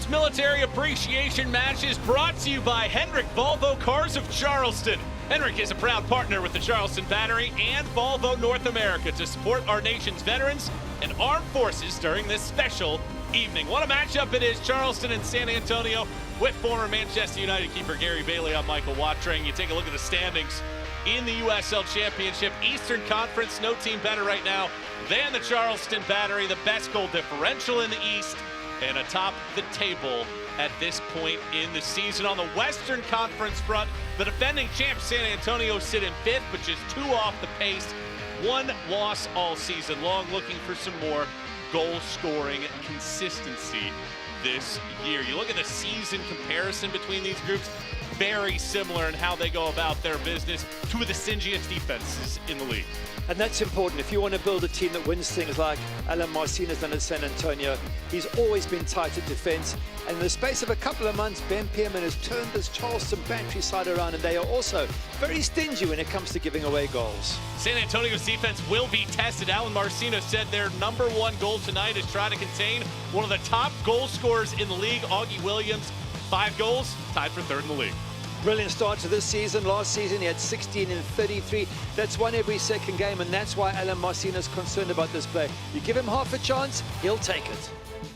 Tonight's military appreciation match is brought to you by Hendrick Volvo Cars of Charleston. Hendrick is a proud partner with the Charleston Battery and Volvo North America to support our nation's veterans and armed forces during this special evening. What a matchup it is, Charleston and San Antonio, with former Manchester United keeper Gary Bailey. I'm Michael Wattring. You take a look at the standings in the USL Championship. Eastern Conference, no team better right now than the Charleston Battery. The best goal differential in the East and atop the table at this point in the season. On the Western Conference front, the defending champs San Antonio sit in 5th, but just 2 off the pace. 1 loss all season long, looking for some more goal-scoring consistency this year. You look at the season comparison between these groups, very similar in how they go about their business. 2 of the stingiest defenses in the league. And that's important. If you want to build a team that wins things like Alan Marcinez done at San Antonio, he's always been tight at defense. And in the space of a couple of months, Ben Pierman has turned this Charleston Battery side around, and they are also very stingy when it comes to giving away goals. San Antonio's defense will be tested. Alan Marcinez said their #1 goal tonight is trying to contain one of the top goal scorers in the league, Augie Williams. 5 goals, tied for 3rd in the league. Brilliant start to this season. Last season he had 16 in 33. That's 1 every second game, and that's why Alan Marcinez is concerned about this play. You give him half a chance, he'll take it.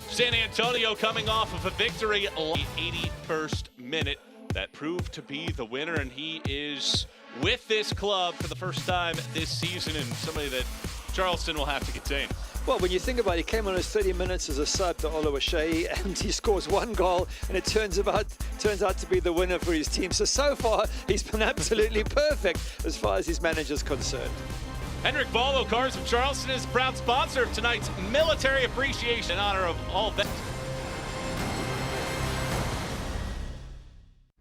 San Antonio coming off of a victory in the 81st minute that proved to be the winner, and he is with this club for the first time this season, and somebody that Charleston will have to contain. Well, when you think about it, he came on his 30 minutes as a sub to Oluwaseyi, and he scores 1 goal, and it turns out to be the winner for his team. So far, he's been absolutely perfect as far as his manager's concerned. Hendrick Volvo Cars of Charleston is a proud sponsor of tonight's military appreciation in honor of all veterans.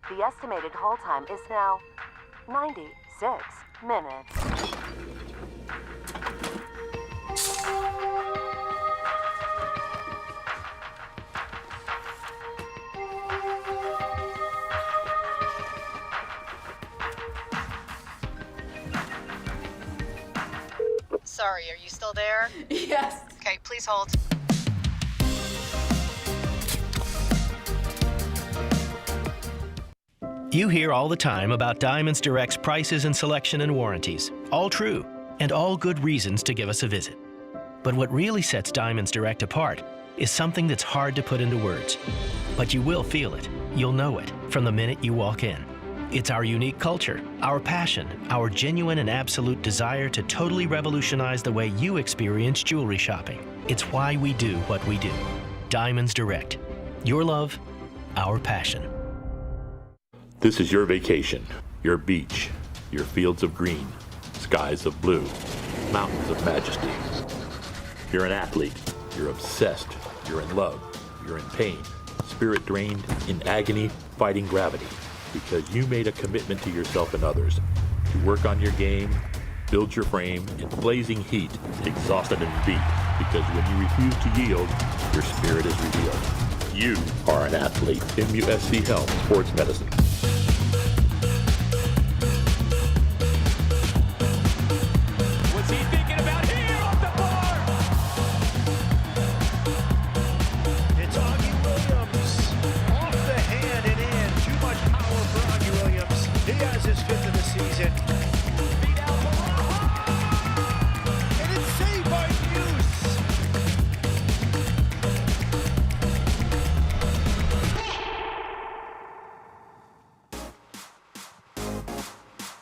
The estimated hold time is now 96 minutes. Sorry, are you still there? Yes. Okay, please hold. You hear all the time about Diamonds Direct's prices and selection and warranties. All true, and all good reasons to give us a visit. But what really sets Diamonds Direct apart is something that's hard to put into words. But you will feel it. You'll know it from the minute you walk in. It's our unique culture, our passion, our genuine and absolute desire to totally revolutionize the way you experience jewelry shopping. It's why we do what we do. Diamonds Direct. Your love, our passion. This is your vacation, your beach, your fields of green, skies of blue, mountains of majesty. You're an athlete. You're obsessed. You're in love. You're in pain. Spirit drained, in agony, fighting gravity. Because you made a commitment to yourself and others to work on your game, build your frame in blazing heat, exhausted and beat. Because when you refuse to yield, your spirit is revealed. You are an athlete. MUSC Health Sports Medicine. What's he thinking about here off the bar? It's Augie Williams off the hand and in. Too much power for Augie Williams. He has his 5th of the season. Feet out below. And it's saved by Hughes.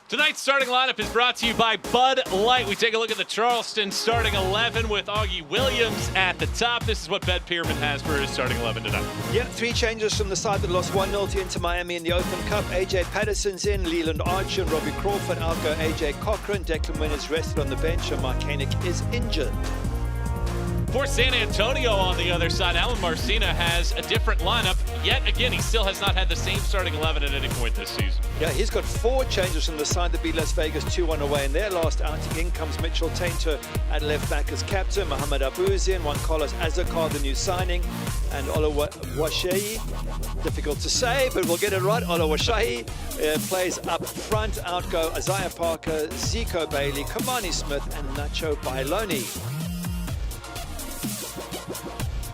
Tonight's starting lineup is brought to you by Bud Light. We take a look at the Charleston starting 11 with Augie Williams at the top. This is what Ben Pierman has for his starting 11 tonight. Yeah, 3 changes from the side that lost 1-0 to Inter Miami in the Open Cup. AJ Patterson's in, Leland Archer and Robbie Crawford out go AJ Cochran. Declan Wynn is rested on the bench and Mark Koenig is injured. For San Antonio on the other side, Alan Marcinez has a different lineup. Yet again, he still has not had the same starting 11 at any point this season. Yeah, he's got 4 changes from the side that beat Las Vegas 2-1 away. In their last outing, in comes Mitchell Tainter at left back as captain, Mohamed Abouzian, Juan Carlos Azarcar, the new signing, and Oluwaseyi, difficult to say, but we'll get it right. Oluwaseyi plays up front. Out go Isaiah Parker, Zico Bailey, Kamani Smith, and Nacho Bailoni.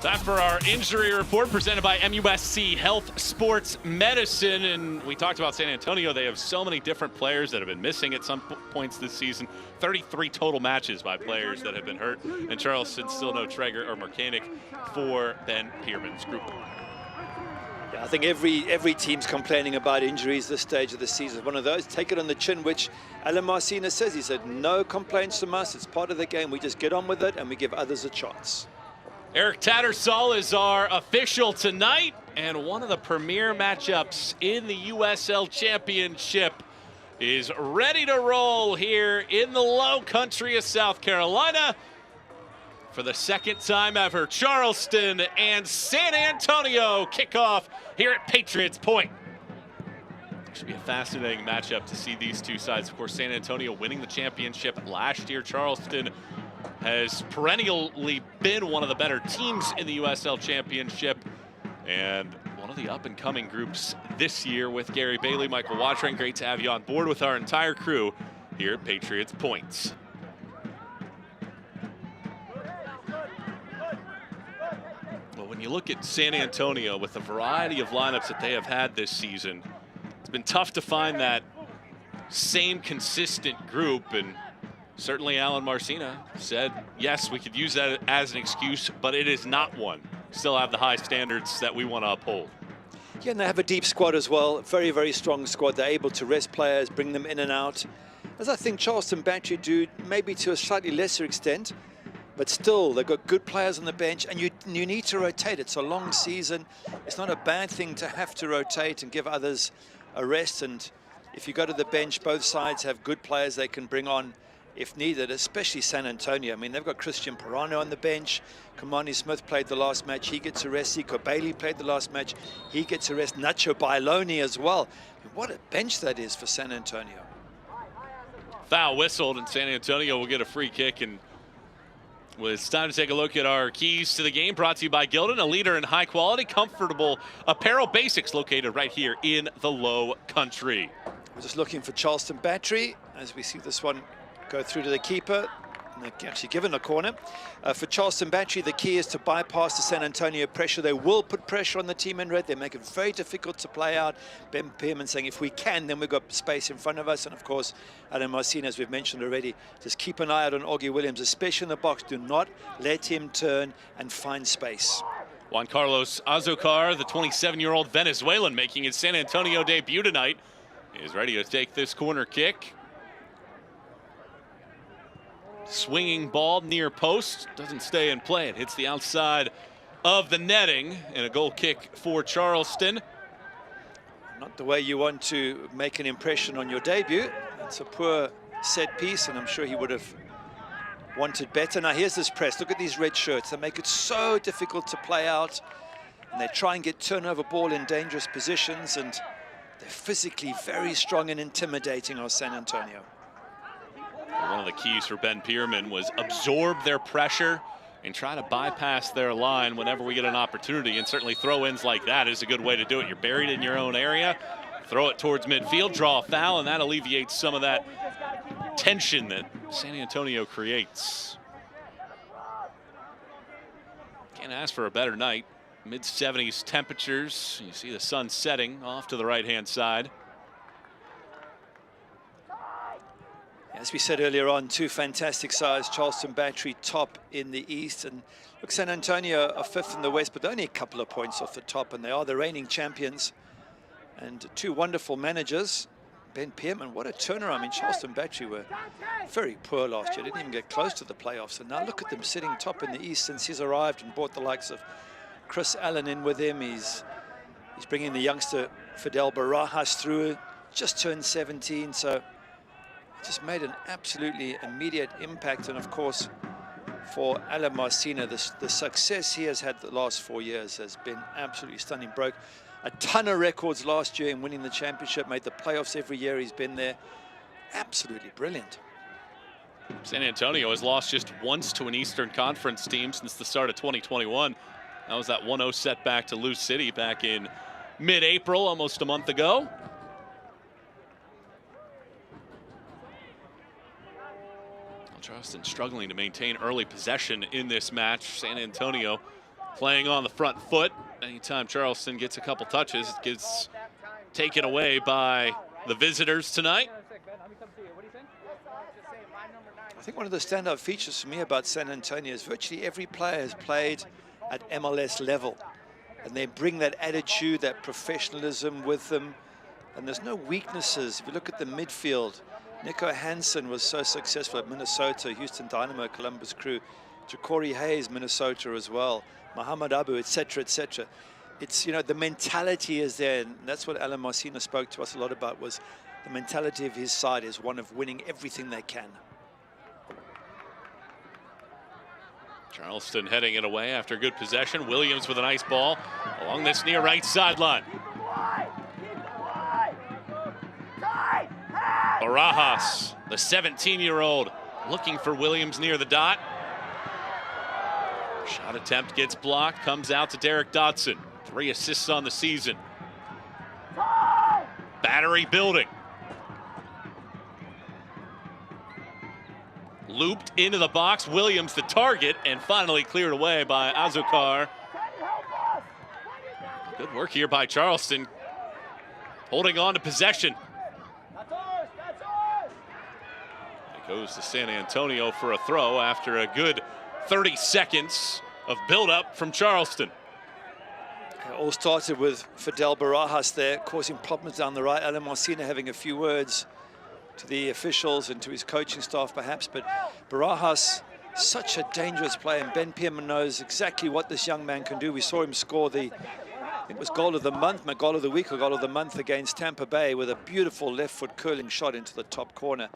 Time for our injury report presented by MUSC Health Sports Medicine. And we talked about San Antonio. They have so many different players that have been missing at some points this season. 33 total matches by players that have been hurt. And Charleston still no Traeger or Mercanic for Ben Pierman's group. Yeah, I think every team's complaining about injuries this stage of the season. One of those, take it on the chin, which Alan Marcina says. He said, no complaints from us. It's part of the game. We just get on with it and we give others a chance. Eric Tattersall is our official tonight, and one of the premier matchups in the USL Championship is ready to roll here in the low country of South Carolina. For the second time ever, Charleston and San Antonio kick off here at Patriots Point. Should be a fascinating matchup to see these two sides. Of course, San Antonio winning the championship last year. Charleston has perennially been one of the better teams in the USL Championship and one of the up-and-coming groups this year with Gary Bailey, Michael Watring. Great to have you on board with our entire crew here at Patriots Points. Well, when you look at San Antonio with the variety of lineups that they have had this season, it's been tough to find that same consistent group, and certainly Alan Marcina said, yes, we could use that as an excuse, but it is not one. Still have the high standards that we want to uphold. Yeah, and they have a deep squad as well. Very, very strong squad. They're able to rest players, bring them in and out, as I think Charleston Battery do, maybe to a slightly lesser extent. But still, they've got good players on the bench, and you need to rotate. It's a long season. It's not a bad thing to have to rotate and give others a rest. And if you go to the bench, both sides have good players they can bring on if needed, especially San Antonio. I mean, they've got Christian Perano on the bench. Kamani Smith played the last match. He gets a rest. Zico Bailey played the last match. He gets a rest. Nacho Bailoni as well. I mean, what a bench that is for San Antonio. Foul whistled, and San Antonio will get a free kick. And well, it's time to take a look at our keys to the game, brought to you by Gildan, a leader in high-quality, comfortable apparel basics located right here in the Low Country. We're just looking for Charleston Battery as we see this one go through to the keeper. And they're actually given a corner. For Charleston Battery, the key is to bypass the San Antonio pressure. They will put pressure on the team in red. They make it very difficult to play out. Ben Pierman saying, if we can, then we've got space in front of us. And of course, Alan Marcina, as we've mentioned already, just keep an eye out on Augie Williams, especially in the box. Do not let him turn and find space. Juan Carlos Azocar, the 27-year-old Venezuelan making his San Antonio debut tonight, is ready to take this corner kick. Swinging ball near post, doesn't stay in play. It hits the outside of the netting, and a goal kick for Charleston. Not the way you want to make an impression on your debut. It's a poor set piece, and I'm sure he would have wanted better. Now here's this press. Look at these red shirts. They make it so difficult to play out, and they try and get turnover ball in dangerous positions, and they're physically very strong and intimidating, our San Antonio. One of the keys for Ben Pierman was absorb their pressure and try to bypass their line whenever we get an opportunity. And certainly throw-ins like that is a good way to do it. You're buried in your own area, throw it towards midfield, draw a foul, and that alleviates some of that tension that San Antonio creates. Can't ask for a better night. Mid-70s temperatures. You see the sun setting off to the right-hand side. As we said earlier on, two fantastic sides. Charleston Battery top in the east, and look, San Antonio are fifth in the west, but only a couple of points off the top, and they are the reigning champions. And two wonderful managers. Ben Pierman, what a turnaround. I mean, Charleston Battery were very poor last year, didn't even get close to the playoffs, and now look at them sitting top in the east since he's arrived and brought the likes of Chris Allen in with him. He's bringing the youngster Fidel Barajas through, just turned 17, so just made an absolutely immediate impact. And of course, for Alan Marcina, the success he has had the last 4 years has been absolutely stunning. Broke a ton of records last year in winning the championship, made the playoffs every year he's been there. Absolutely brilliant. San Antonio has lost just once to an Eastern Conference team since the start of 2021. That was that 1-0 setback to Lou City back in mid-April, almost a month ago. Charleston struggling to maintain early possession in this match. San Antonio playing on the front foot. Anytime Charleston gets a couple touches, it gets taken away by the visitors tonight. I think one of the standout features for me about San Antonio is virtually every player has played at MLS level. And they bring that attitude, that professionalism with them. And there's no weaknesses. If you look at the midfield, Nico Hansen was so successful at Minnesota, Houston Dynamo, Columbus Crew, Ja'Cory Hayes, Minnesota as well, Muhammad Abu, etc., etc. It's, you know, the mentality is there, and that's what Alan Marcina spoke to us a lot about, was the mentality of his side is one of winning everything they can. Charleston heading it away after good possession. Williams with a nice ball along this near right sideline. Barajas, the 17-year-old, looking for Williams near the dot. Shot attempt gets blocked, comes out to Derek Dodson. 3 assists on the season. Battery building. Looped into the box, Williams the target, and finally cleared away by Azokar. Good work here by Charleston, holding on to possession. It goes to San Antonio for a throw after a good 30 seconds of build-up from Charleston. It all started with Fidel Barajas there, causing problems down the right. Alan Marcina having a few words to the officials and to his coaching staff perhaps, but Barajas, such a dangerous player, and Ben Pierman knows exactly what this young man can do. We saw him score the, I think it was goal of the month, my goal of the week or goal of the month against Tampa Bay with a beautiful left foot curling shot into the top corner.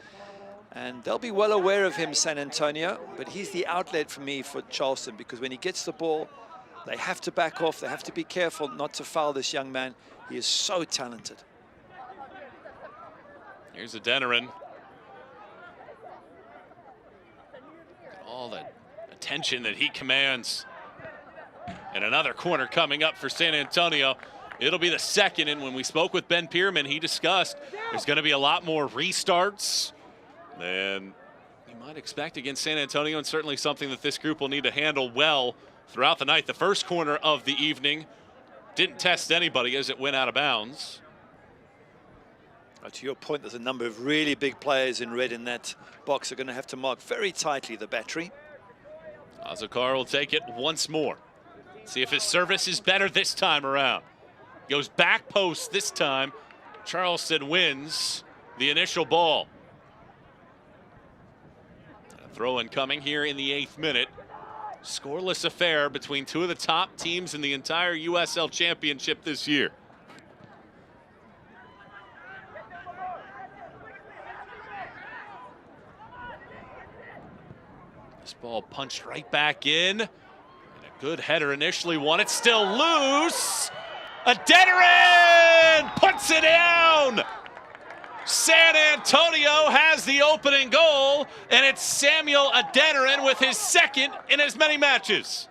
And they'll be well aware of him, San Antonio, but he's the outlet for me for Charleston, because when he gets the ball, they have to back off, they have to be careful not to foul this young man. He is so talented. Here's Adeniran. All the attention that he commands. And another corner coming up for San Antonio. It'll be the second, and when we spoke with Ben Pierman, he discussed there's going to be a lot more restarts than you might expect against San Antonio, and certainly something that this group will need to handle well throughout the night. The first corner of the evening didn't test anybody as it went out of bounds. To your point, there's a number of really big players in red in that box. They're going to have to mark very tightly the battery. Azokar will take it once more. See if his service is better this time around. Goes back post this time. Charleston wins the initial ball. A throw-in coming here in the 8th minute. Scoreless affair between two of the top teams in the entire USL Championship this year. This ball punched right back in. And a good header initially won it. Still loose. Adeniran puts it down. San Antonio has the opening goal, and it's Samuel Adeniran with his second in as many matches.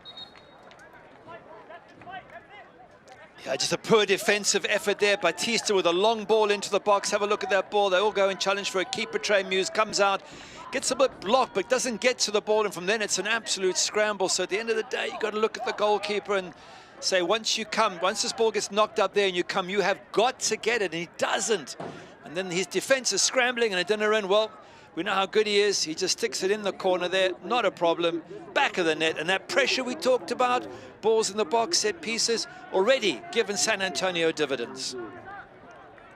Yeah, just a poor defensive effort there. Batista with a long ball into the box. Have a look at that ball. They all go and challenge for a keeper. Trey Muse comes out, gets a bit blocked, but doesn't get to the ball. And from then, it's an absolute scramble. So at the end of the day, you've got to look at the goalkeeper and say, once this ball gets knocked up there and you come, you have got to get it. And he doesn't. And then his defense is scrambling, and Adeniran, well, we know how good he is. He just sticks it in the corner there. Not a problem. Back of the net. And that pressure we talked about, balls in the box, set pieces, already given San Antonio dividends.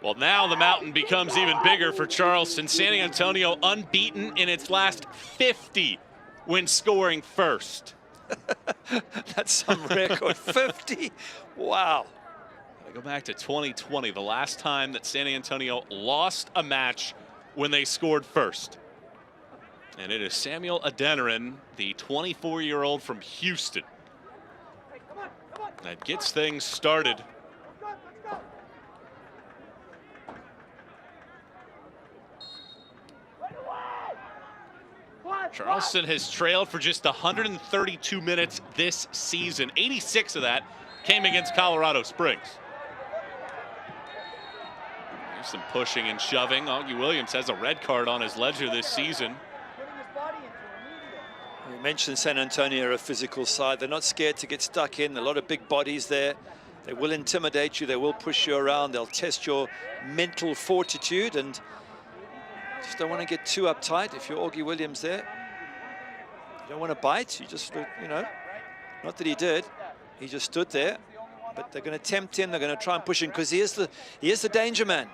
Well, now the mountain becomes even bigger for Charleston. San Antonio unbeaten in its last 50 when scoring first. That's some record. 50? Wow. Go back to 2020, the last time that San Antonio lost a match when they scored first. And it is Samuel Adeniran, the 24-year-old from Houston, that gets things started. Charleston has trailed for just 132 minutes this season. 86 of that came against Colorado Springs. There's some pushing and shoving. Augie Williams has a red card on his ledger this season. Mentioned San Antonio are a physical side. They're not scared to get stuck in. A lot of big bodies there. They will intimidate you. They will push you around. They'll test your mental fortitude, and just don't want to get too uptight. If you're Augie Williams there, you don't want to bite. You just, you know, not that he did. He just stood there. But they're going to tempt him. They're going to try and push him because he is the danger man.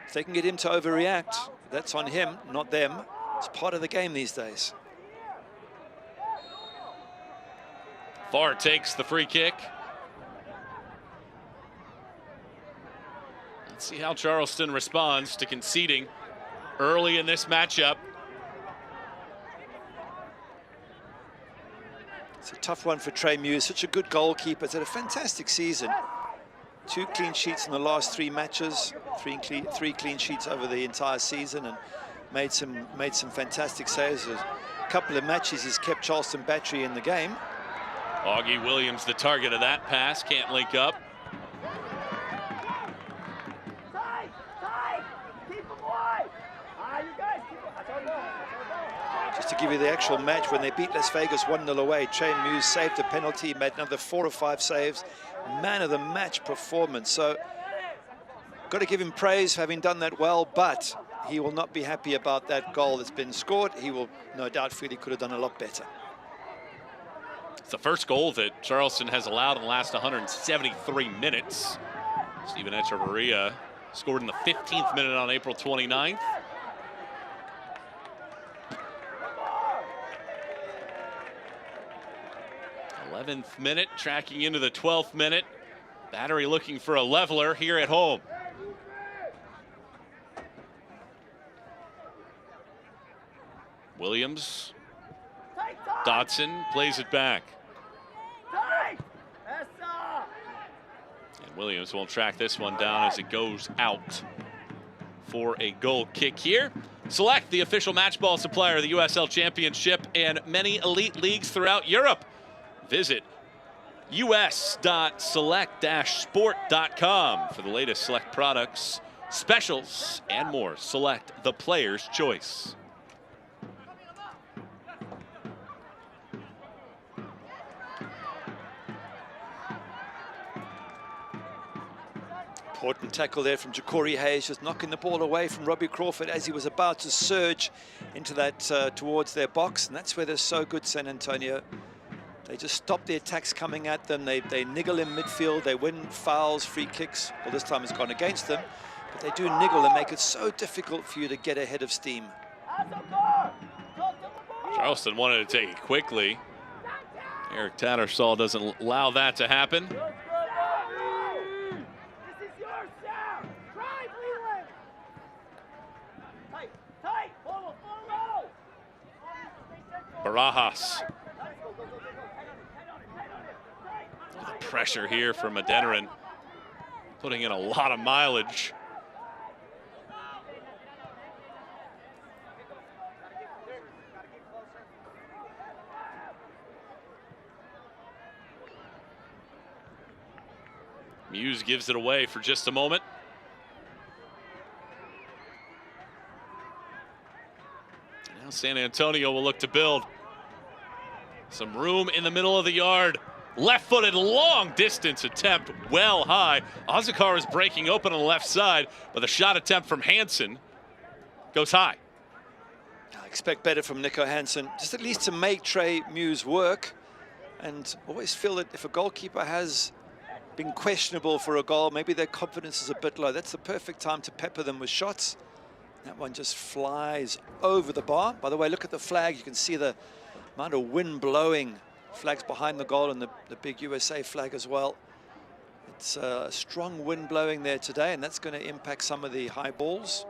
If they can get him to overreact, that's on him, not them. It's part of the game these days. Farr takes the free kick. Let's see how Charleston responds to conceding early in this matchup. It's a tough one for Trey Muse, such a good goalkeeper. He's had a fantastic season. 2 clean sheets in the last 3 matches, 3 clean sheets over the entire season, and made some fantastic saves. A couple of matches he's kept Charleston Battery in the game. Augie Williams, the target of that pass, can't link up. Just to give you the actual match, when they beat Las Vegas 1-0 away, Trey Muse saved a penalty, made another 4 or 5 saves. Man of the match performance. So, got to give him praise for having done that well, but he will not be happy about that goal that's been scored. He will no doubt feel he could have done a lot better. It's the first goal that Charleston has allowed in the last 173 minutes. Steven Echeverria scored in the 15th minute on April 29th. th minute, tracking into the 12th minute. Battery looking for a leveler here at home. Williams. Dotson plays it back. And Williams will track this one down as it goes out for a goal kick here. Select, the official match ball supplier of the USL Championship and many elite leagues throughout Europe. Visit us.select-sport.com for the latest Select products, specials, and more. Select, the player's choice. Important tackle there from Ja'Cory Hayes, just knocking the ball away from Robbie Crawford as he was about to surge into that towards their box, and that's where they're so good, San Antonio. They just stop the attacks coming at them. They niggle in midfield. They win fouls, free kicks. Well, this time it's gone against them, but they do niggle and make it so difficult for you to get ahead of steam. Charleston wanted to take it quickly. Eric Tattersall doesn't allow that to happen. Barajas. The pressure here from Adeniran, putting in a lot of mileage. Muse gives it away for just a moment. Now San Antonio will look to build. Some room in the middle of the yard. Left-footed, long distance attempt, well high. Ozakar is breaking open on the left side, but the shot attempt from Hansen goes high. I expect better from Nico Hansen, just at least to make Trey Muse work. And always feel that if a goalkeeper has been questionable for a goal, maybe their confidence is a bit low. That's the perfect time to pepper them with shots. That one just flies over the bar. By the way, look at the flag. You can see the amount of wind blowing. Flags behind the goal and the big USA flag as well. It's a strong wind blowing there today, and that's going to impact some of the high balls.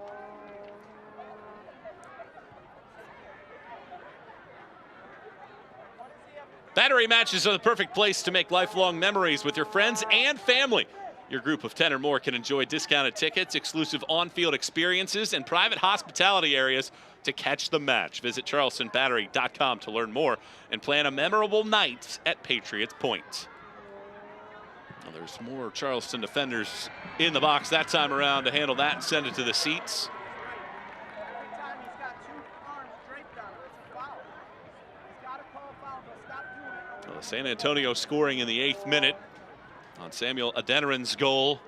Battery matches are the perfect place to make lifelong memories with your friends and family. Your group of 10 or more can enjoy discounted tickets, exclusive on-field experiences, and private hospitality areas to catch the match. Visit charlestonbattery.com to learn more and plan a memorable night at Patriots Point. Well, there's more Charleston defenders in the box that time around to handle that and send it to the seats. San Antonio scoring in the 8th minute on Samuel Adeniran's goal.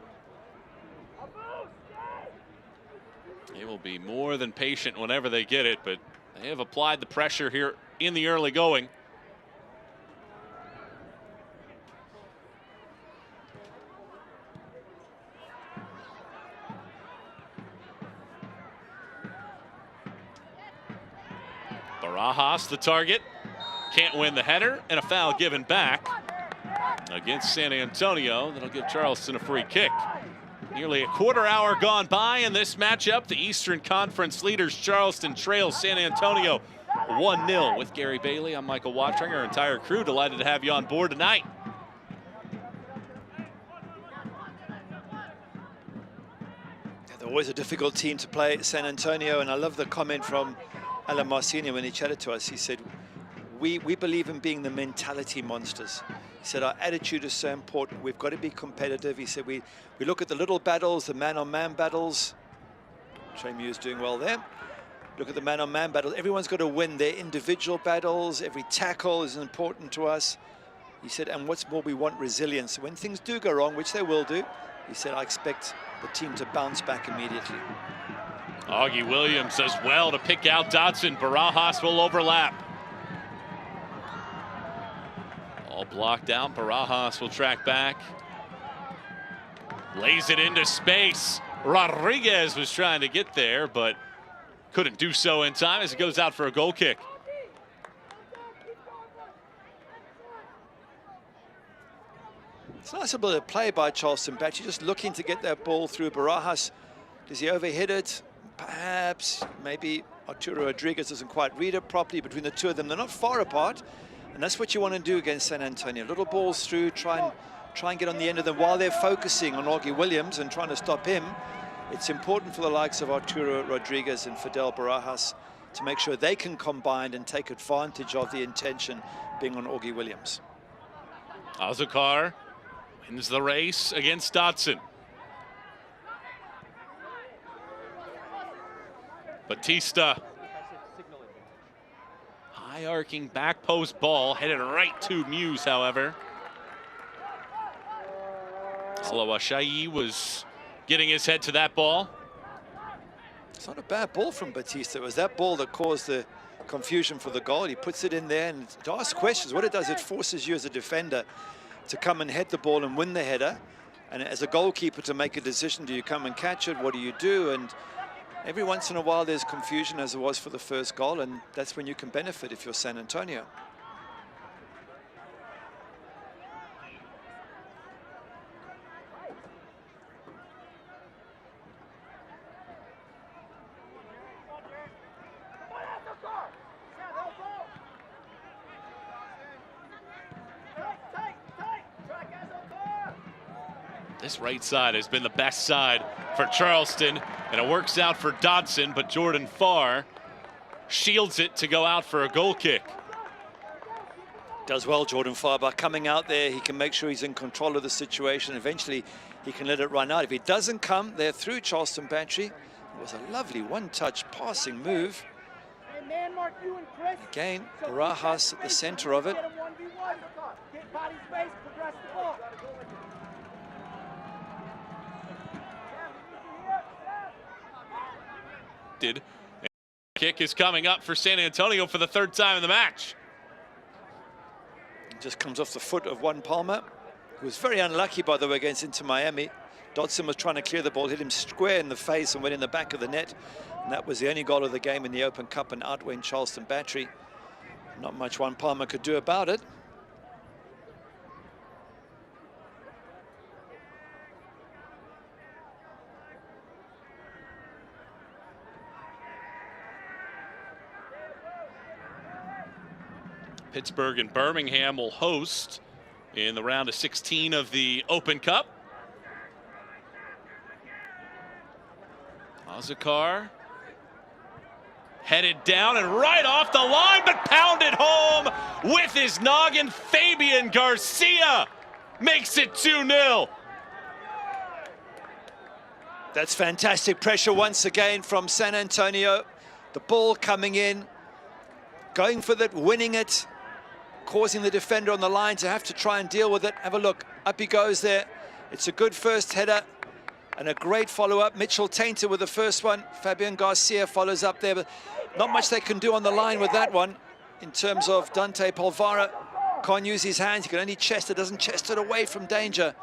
They will be more than patient whenever they get it, but they have applied the pressure here in the early going. Barajas the target, can't win the header, and a foul given back against San Antonio. That'll give Charleston a free kick. Nearly a quarter hour gone by in this matchup. The Eastern Conference leaders Charleston trails San Antonio 1-0. With Gary Bailey, I'm Michael Watring, our entire crew. Delighted to have you on board tonight. They're always a difficult team to play, San Antonio, and I love the comment from Alan Marcini when he chatted to us. He said, we believe in being the mentality monsters. He said, our attitude is so important. We've got to be competitive. He said, we look at the little battles, the man-on-man battles. Trey Mew's doing well there. Look at the man-on-man battles. Everyone's got to win their individual battles. Every tackle is important to us. He said, and what's more, we want resilience. When things do go wrong, which they will do, he said, I expect the team to bounce back immediately. Augie Williams does well to pick out Dodson. Barajas will overlap. All blocked out. Barajas will track back. Lays it into space. Rodriguez was trying to get there, but couldn't do so in time as it goes out for a goal kick. It's a nice little bit of play by Charleston Batchy, just looking to get that ball through. Barajas, does he overhit it? Perhaps, maybe Arturo Rodriguez doesn't quite read it properly. Between the two of them, they're not far apart, and that's what you want to do against San Antonio. Little balls through, try and get on the end of them while they're focusing on Augie Williams and trying to stop him. It's important for the likes of Arturo Rodriguez and Fidel Barajas to make sure they can combine and take advantage of the intention being on Augie Williams. Azokar wins the race against Dodson. Batista. High arcing back post ball, headed right to Muse, however. Salawashai was getting his head to that ball. It's not a bad ball from Batista. It was that ball that caused the confusion for the goal. He puts it in there and to ask questions. What it does, it forces you as a defender to come and head the ball and win the header. And as a goalkeeper to make a decision, do you come and catch it? What do you do? And every once in a while there's confusion, as there was for the first goal, and that's when you can benefit if you're San Antonio. This right side has been the best side for Charleston, and it works out for Dodson, but Jordan Farr shields it to go out for a goal kick. Does well, Jordan Farr, by coming out there. He can make sure he's in control of the situation. Eventually, he can let it run out. If he doesn't come, they're through Charleston Battery. It was a lovely one-touch passing move. Again, Barajas at the center of it. Kick is coming up for San Antonio for the 3rd time in the match. It just comes off the foot of Juan Palmer, who was very unlucky, by the way, against Inter Miami. Dodson was trying to clear the ball, hit him square in the face and went in the back of the net. And that was the only goal of the game in the Open Cup and outwent Charleston Battery. Not much Juan Palmer could do about it. Pittsburgh and Birmingham will host in the round of 16 of the Open Cup. Azokar headed down and right off the line, but pounded home with his noggin. Fabian Garcia makes it 2-0. That's fantastic pressure once again from San Antonio. The ball coming in, going for that, winning it. causing the defender on the line to have to try and deal with it. Have a look. Up he goes there. It's a good first header and a great follow-up. Mitchell Tainter with the first one. Fabian Garcia follows up there, but not much they can do on the line with that one. In terms of Dante Polvara, can't use his hands. He can only chest it, doesn't chest it away from danger.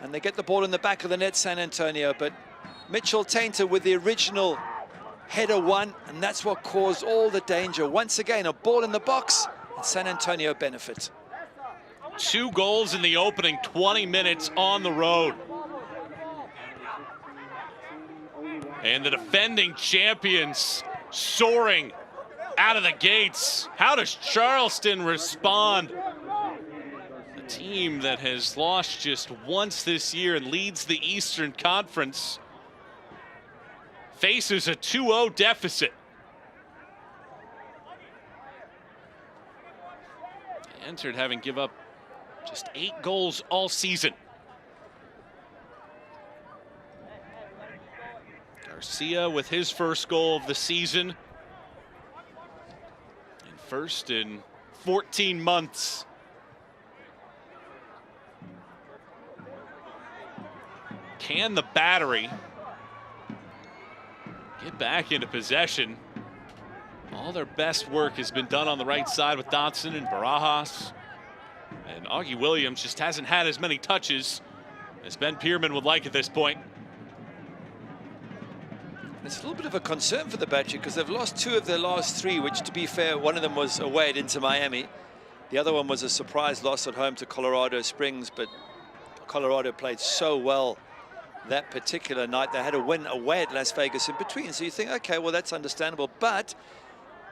And they get the ball in the back of the net, San Antonio. But Mitchell Tainter with the original header one, and that's what caused all the danger. Once again, a ball in the box, and San Antonio benefit. 2 goals in the opening 20 minutes on the road. And the defending champions soaring out of the gates. How does Charleston respond? A team that has lost just once this year and leads the Eastern Conference faces a 2-0 deficit. They entered having give up just 8 goals all season. Garcia with his first goal of the season. And first in 14 months. Can the Battery get back into possession? All their best work has been done on the right side with Dotson and Barajas. And Augie Williams just hasn't had as many touches as Ben Pierman would like at this point. It's a little bit of a concern for the Battery because they've lost 2 of their last 3, which, to be fair, one of them was away at Inter Miami. The other one was a surprise loss at home to Colorado Springs, but Colorado played so well that particular night. They had a win away at Las Vegas in between, so you think, okay, well, that's understandable. But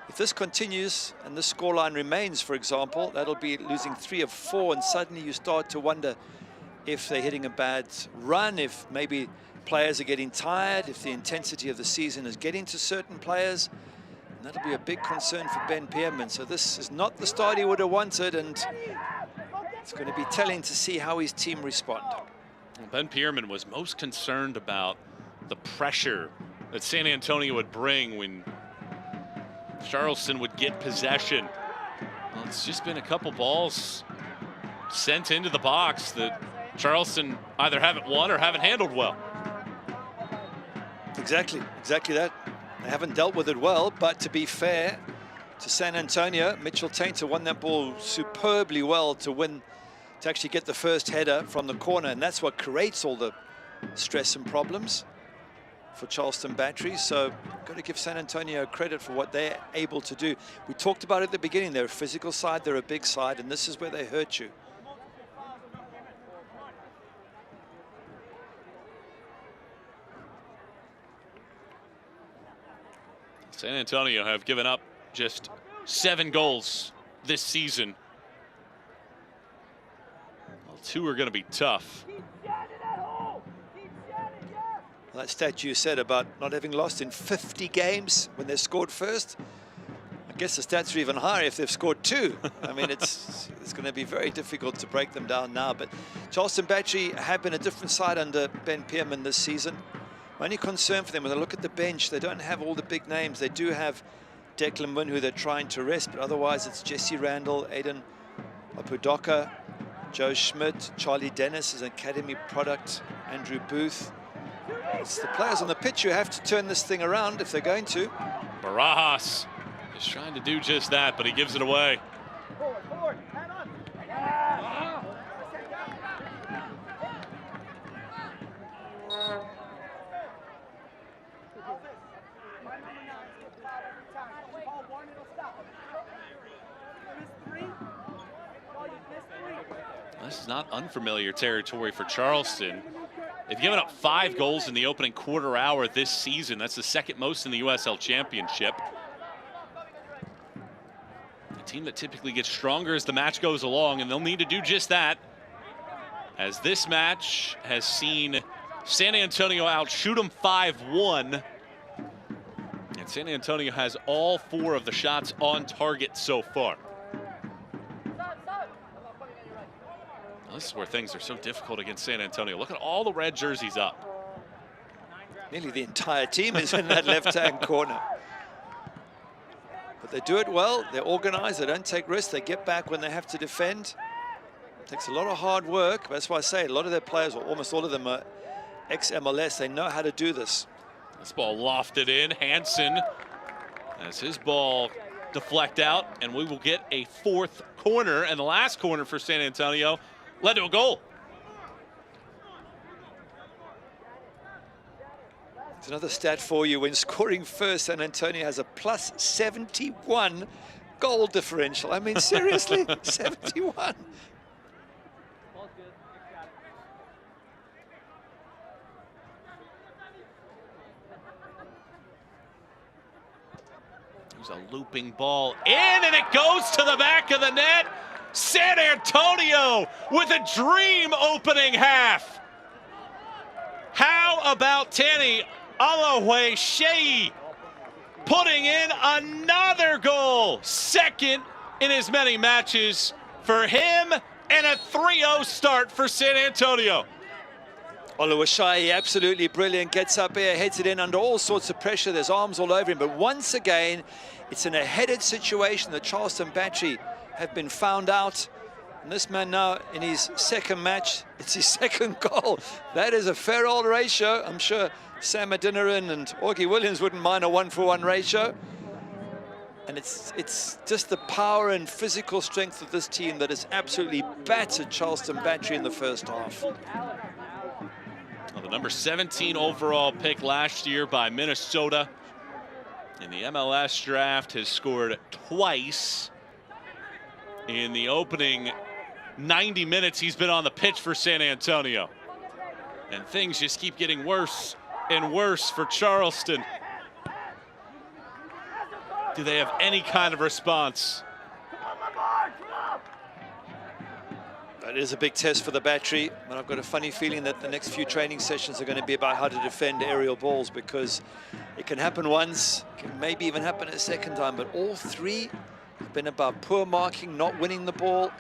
if this continues and this scoreline remains, for example, that'll be losing 3 of 4, and suddenly you start to wonder if they're hitting a bad run, if maybe players are getting tired, if the intensity of the season is getting to certain players. And that'll be a big concern for Ben Pierman. So this is not the start he would have wanted, and it's going to be telling to see how his team respond. Well, Ben Pierman was most concerned about the pressure that San Antonio would bring when Charleston would get possession. Well, it's just been a couple balls sent into the box that Charleston either haven't won or haven't handled well. Exactly that. They haven't dealt with it well, but to be fair to San Antonio, Mitchell Tainter won that ball superbly well to win, to actually get the first header from the corner, and that's what creates all the stress and problems for Charleston Battery. So got to give San Antonio credit for what they're able to do. We talked about it at the beginning, they're a physical side, they're a big side, and this is where they hurt you. San Antonio have given up just 7 goals this season. Well, 2 are going to be tough. Well, that stat you said about not having lost in 50 games when they scored first, I guess the stats are even higher if they've scored 2. I mean, it's going to be very difficult to break them down now. But Charleston Battery have been a different side under Ben Pierman this season. My only concern for them, when I look at the bench, they don't have all the big names. They do have Declan Wynn, who they're trying to rest, but otherwise it's Jesse Randall, Aiden Apudoka, Joe Schmidt, Charlie Dennis is an academy product, Andrew Booth. It's the players on the pitch who have to turn this thing around if they're going to. Barajas is trying to do just that, but he gives it away. This is not unfamiliar territory for Charleston. They've given up 5 goals in the opening quarter hour this season. That's the 2nd most in the USL Championship. A team that typically gets stronger as the match goes along, and they'll need to do just that, as this match has seen San Antonio outshoot them 5-1. And San Antonio has all 4 of the shots on target so far. This is where things are so difficult against San Antonio. Look at all the red jerseys up. Nearly the entire team is in that left-hand corner. But they do it well. They're organized. They don't take risks. They get back when they have to defend. It takes a lot of hard work. That's why I say a lot of their players, or almost all of them, are ex-MLS. They know how to do this. This ball lofted in. Hansen as his ball deflect out, and we will get a fourth corner. And the last corner for San Antonio led to a goal. It's another stat for you. When scoring first, San Antonio has a plus 71 goal differential. I mean, seriously, 71. There's a looping ball in, and it goes to the back of the net. San Antonio with a dream opening half. How about Tani Alohe putting in another goal, second in as many matches for him, and a 3-0 start for San Antonio. Oluwaseyi, absolutely brilliant, gets up here, heads it in under all sorts of pressure. There's arms all over him, but once again, it's in a headed situation. The Charleston Battery have been found out. And this man now in his second match, it's his second goal. That is a fair old ratio. I'm sure Sam Adeniran and Augie Williams wouldn't mind a 1-for-1 ratio. And it's just the power and physical strength of this team that has absolutely battered Charleston Battery in the first half. Well, the number 17 overall pick last year by Minnesota in the MLS draft has scored twice in the opening 90 minutes he's been on the pitch for San Antonio. And things just keep getting worse and worse for Charleston. Do they have any kind of response? That is a big test for the Battery, but I've got a funny feeling that the next few training sessions are going to be about how to defend aerial balls, because it can happen once, it can maybe even happen a second time, but all three have been about poor marking, not winning the ball.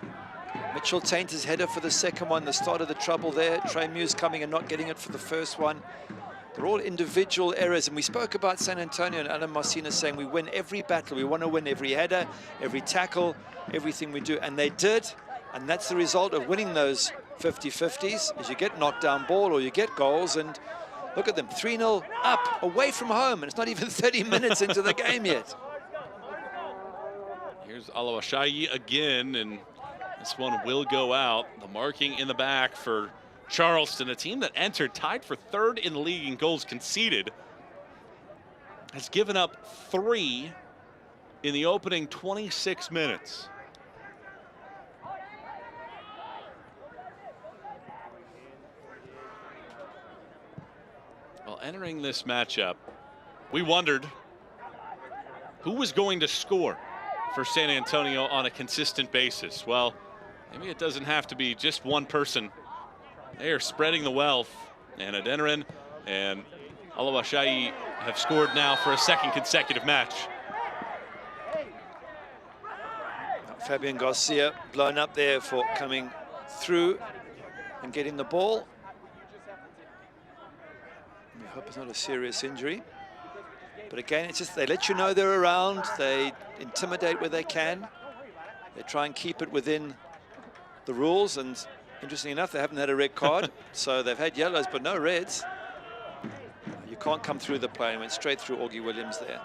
Mitchell Tainter's header for the second one, the start of the trouble there. Trey Muse coming and not getting it for the first one. They're all individual errors, and we spoke about San Antonio and Alan Marcinez saying we win every battle. We want to win every header, every tackle, everything we do, and they did. And that's the result of winning those 50-50s, is you get knocked down ball or you get goals. And look at them, 3-0 up, away from home, and it's not even 30 minutes into the game yet. Here's Alowaseyi again, and this one will go out. The marking in the back for Charleston, a team that entered tied for third in the league in goals conceded, has given up 3 in the opening 26 minutes. Well, entering this matchup, we wondered who was going to score for San Antonio on a consistent basis. Well, maybe it doesn't have to be just one person. They are spreading the wealth, and Adeniran and Alowaseyi have scored now for a second consecutive match. Fabian Garcia blown up there for coming through and getting the ball. We hope it's not a serious injury. But again, it's just they let you know they're around. They intimidate where they can. They try and keep it within the rules. And interestingly enough, they haven't had a red card. So they've had yellows, but no reds. You can't come through the play. And went straight through Augie Williams there.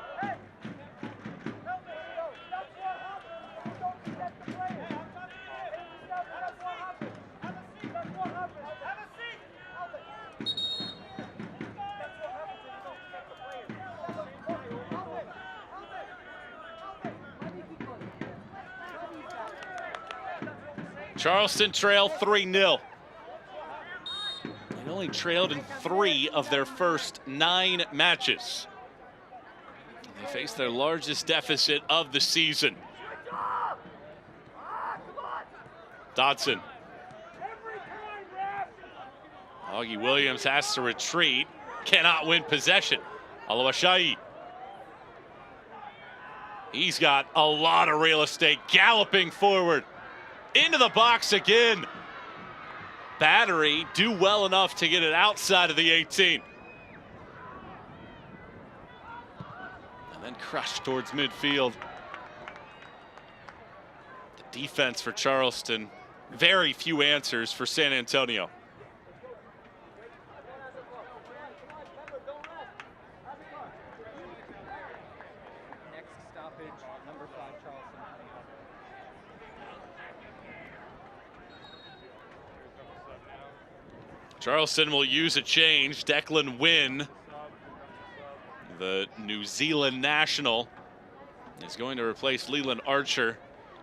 Charleston trail 3-0. They only trailed in 3 of their first 9 matches. They face their largest deficit of the season. Dodson. Augie Williams has to retreat. Cannot win possession. Alowaseyi. He's got a lot of real estate, galloping forward. Into the box again. Battery do well enough to get it outside of the 18. And then crushed towards midfield Defense for Charleston. Very few answers for San Antonio. Next stoppage, number 5, Charleston. Charleston will use a change. Declan Wynn, the New Zealand national, is going to replace Leland Archer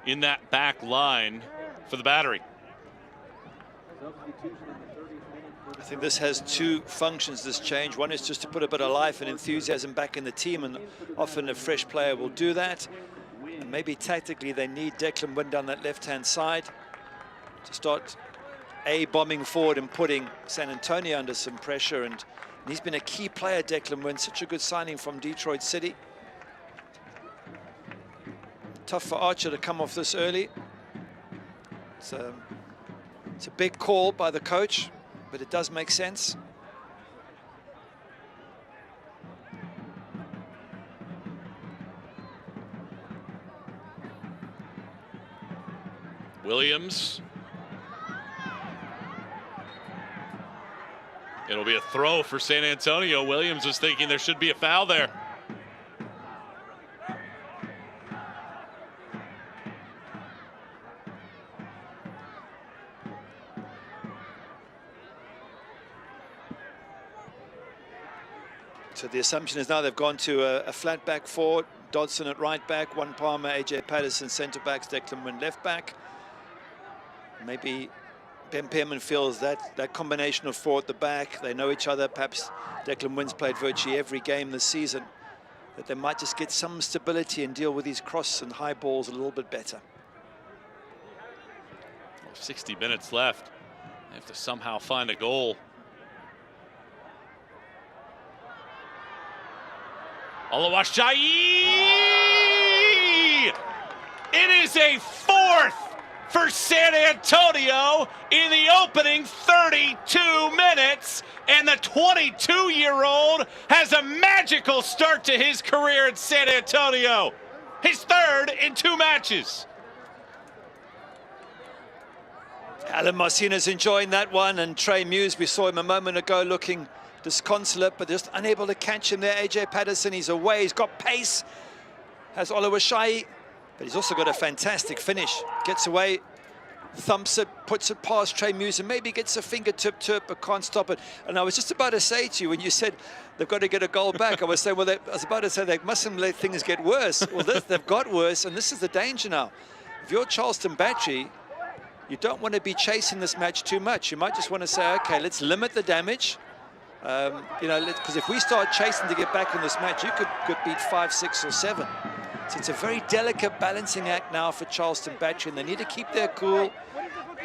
in that back line for the Battery. I think this has two functions, this change. One is just to put a bit of life and enthusiasm back in the team, and often a fresh player will do that. And maybe tactically they need Declan Wynn down that left-hand side to start bombing forward and putting San Antonio under some pressure. And he's been a key player, Declan Wynn, such a good signing from Detroit City. Tough for Archer to come off this early. It's a big call by the coach, but it does make sense. Williams. It'll be a throw for San Antonio. Williams was thinking there should be a foul there. So the assumption is now they've gone to a flat back four. Dodson at right back, Juan Palmer, AJ Patterson centre backs, Declan Wynn left back. Maybe Ben Pearman feels that combination of four at the back, they know each other. Perhaps Declan Wynn's played virtually every game this season, that they might just get some stability and deal with these cross and high balls a little bit better. 60 minutes left. They have to somehow find a goal. Oluwaseyi! It is a fourth for San Antonio in the opening 32 minutes, and the 22-year-old has a magical start to his career at San Antonio. His third in 2 matches. Alan Marcina's enjoying that one, and Trey Muse, we saw him a moment ago looking disconsolate, but just unable to catch him there. AJ Patterson, he's away, he's got pace, has Oluwaseyi, but he's also got a fantastic finish. Gets away, thumps it, puts it past Trey Muse, and maybe gets a fingertip to it, but can't stop it. And I was just about to say to you, when you said they've got to get a goal back, I was saying, well, I was about to say they mustn't let things get worse. Well, they've got worse, and this is the danger now. If you're Charleston Battery, you don't want to be chasing this match too much. You might just want to say, okay, let's limit the damage. You know, because if we start chasing to get back in this match, you could beat 5, 6, or 7. So it's a very delicate balancing act now for Charleston Battery, and they need to keep their cool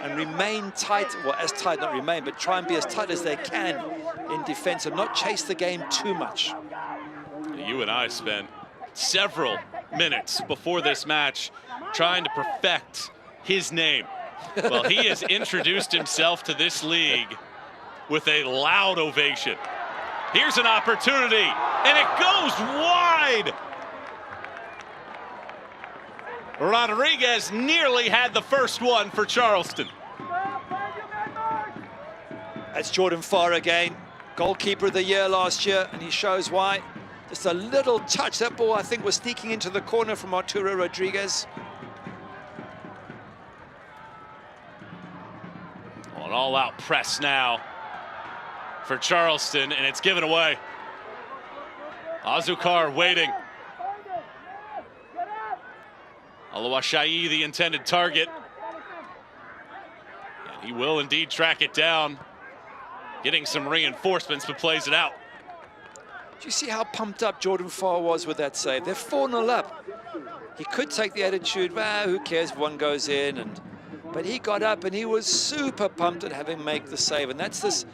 and remain tight, well, as tight, not remain, but try and be as tight as they can in defense and not chase the game too much. You and I spent several minutes before this match trying to perfect his name. Well, he has introduced himself to this league with a loud ovation. Here's an opportunity, and it goes wide. Rodriguez nearly had the first one for Charleston. That's Jordan Farr again, goalkeeper of the year last year, and he shows why. Just a little touch. That ball, I think, was sneaking into the corner from Arturo Rodriguez. Well, an all-out press now for Charleston, and it's given away. Azukar waiting. Oluwaseyi, the intended target. And he will indeed track it down. Getting some reinforcements, but plays it out. Do you see how pumped up Jordan Farr was with that save? They're 4-0 up. He could take the attitude, well, who cares if one goes in, but he got up and he was super pumped at having made the save. And that's this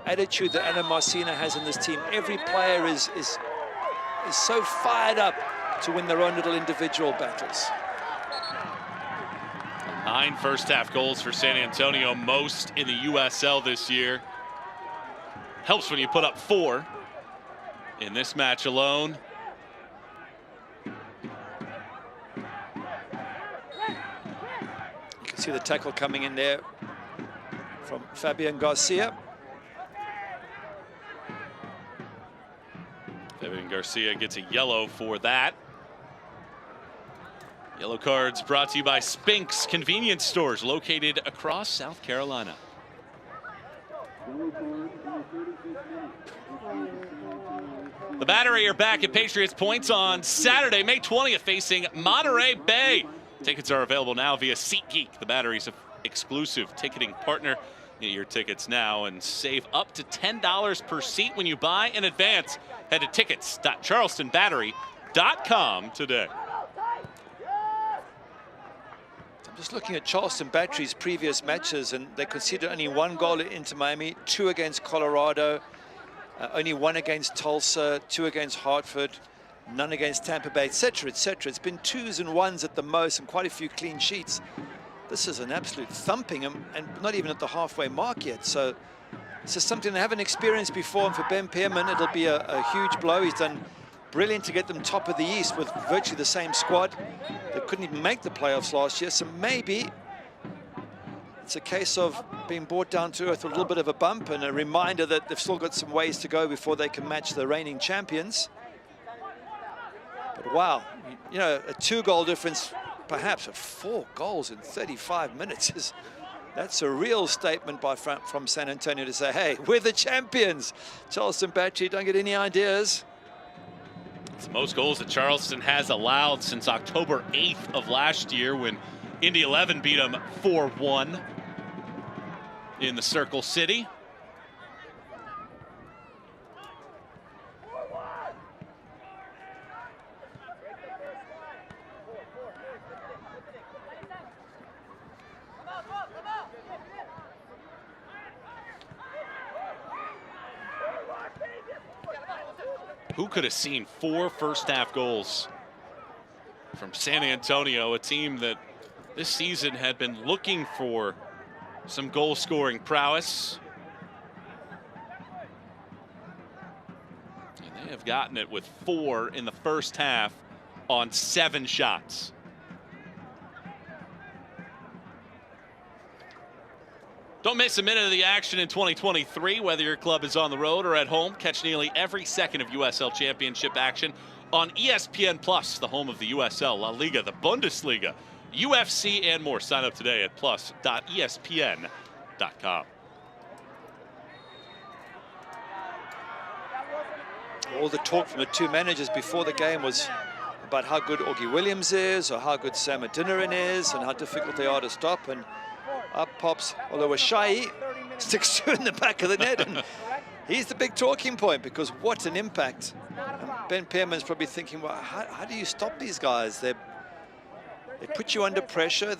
attitude that Alan Marcina has in this team. Every player is so fired up to win their own little individual battles. 9 first-half goals for San Antonio, most in the USL this year. Helps when you put up 4 in this match alone. See the tackle coming in there from Fabian Garcia. Fabian Garcia gets a yellow for that. Yellow cards brought to you by Spink's Convenience Stores, located across South Carolina. The Battery are back at Patriots Points on Saturday, May 20th, facing Monterey Bay. Tickets are available now via SeatGeek, the Battery's exclusive ticketing partner. Get your tickets now and save up to $10 per seat when you buy in advance. Head to tickets.charlestonbattery.com today. I'm just looking at Charleston Battery's previous matches, and they conceded only 1 goal into Miami, 2 against Colorado, only 1 against Tulsa, 2 against Hartford, none against Tampa Bay, etc., etc. It's been 2s and 1s at the most and quite a few clean sheets. This is an absolute thumping, and not even at the halfway mark yet. So this is something they haven't experienced before, and for Ben Pearman, it'll be a huge blow. He's done brilliant to get them top of the East with virtually the same squad. They couldn't even make the playoffs last year, so maybe it's a case of being brought down to earth with a little bit of a bump and a reminder that they've still got some ways to go before they can match the reigning champions. But wow, you know, a 2-goal difference, perhaps 4 goals in 35 minutes that's a real statement from San Antonio to say, hey, we're the champions. Charleston Battery don't get any ideas. It's the most goals that Charleston has allowed since October 8th of last year when Indy 11 beat them 4-1 in the Circle City. Who could have seen 4 first-half goals from San Antonio, a team that this season had been looking for some goal-scoring prowess. And they have gotten it with 4 in the first half on 7 shots. Don't miss a minute of the action in 2023, whether your club is on the road or at home. Catch nearly every second of USL Championship action on ESPN Plus, the home of the USL, La Liga, the Bundesliga, UFC, and more. Sign up today at plus.espn.com. All the talk from the 2 managers before the game was about how good Augie Williams is, or how good Sam Adeniran is, and how difficult they are to stop. And up pops Oluwaseyi, sticks 2 in the back of the net, and he's the big talking point, because what an impact. And Ben Pearman's probably thinking, well, how do you stop these guys? They put you under pressure,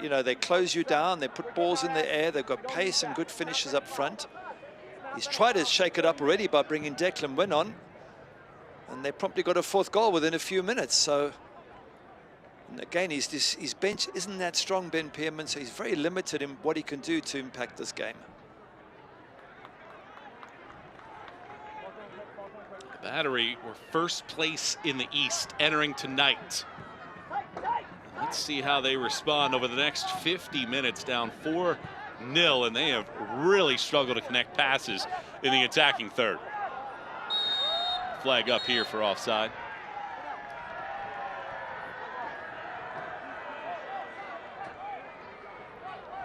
you know, they close you down, they put balls in the air, they've got pace and good finishes up front. He's tried to shake it up already by bringing Declan Wynn on, and they promptly got a 4th goal within a few minutes. So, and again, his bench isn't that strong, Ben Pearman, so he's very limited in what he can do to impact this game. The Battery were first place in the East entering tonight. Let's see how they respond over the next 50 minutes, down 4-0, and they have really struggled to connect passes in the attacking third. Flag up here for offside.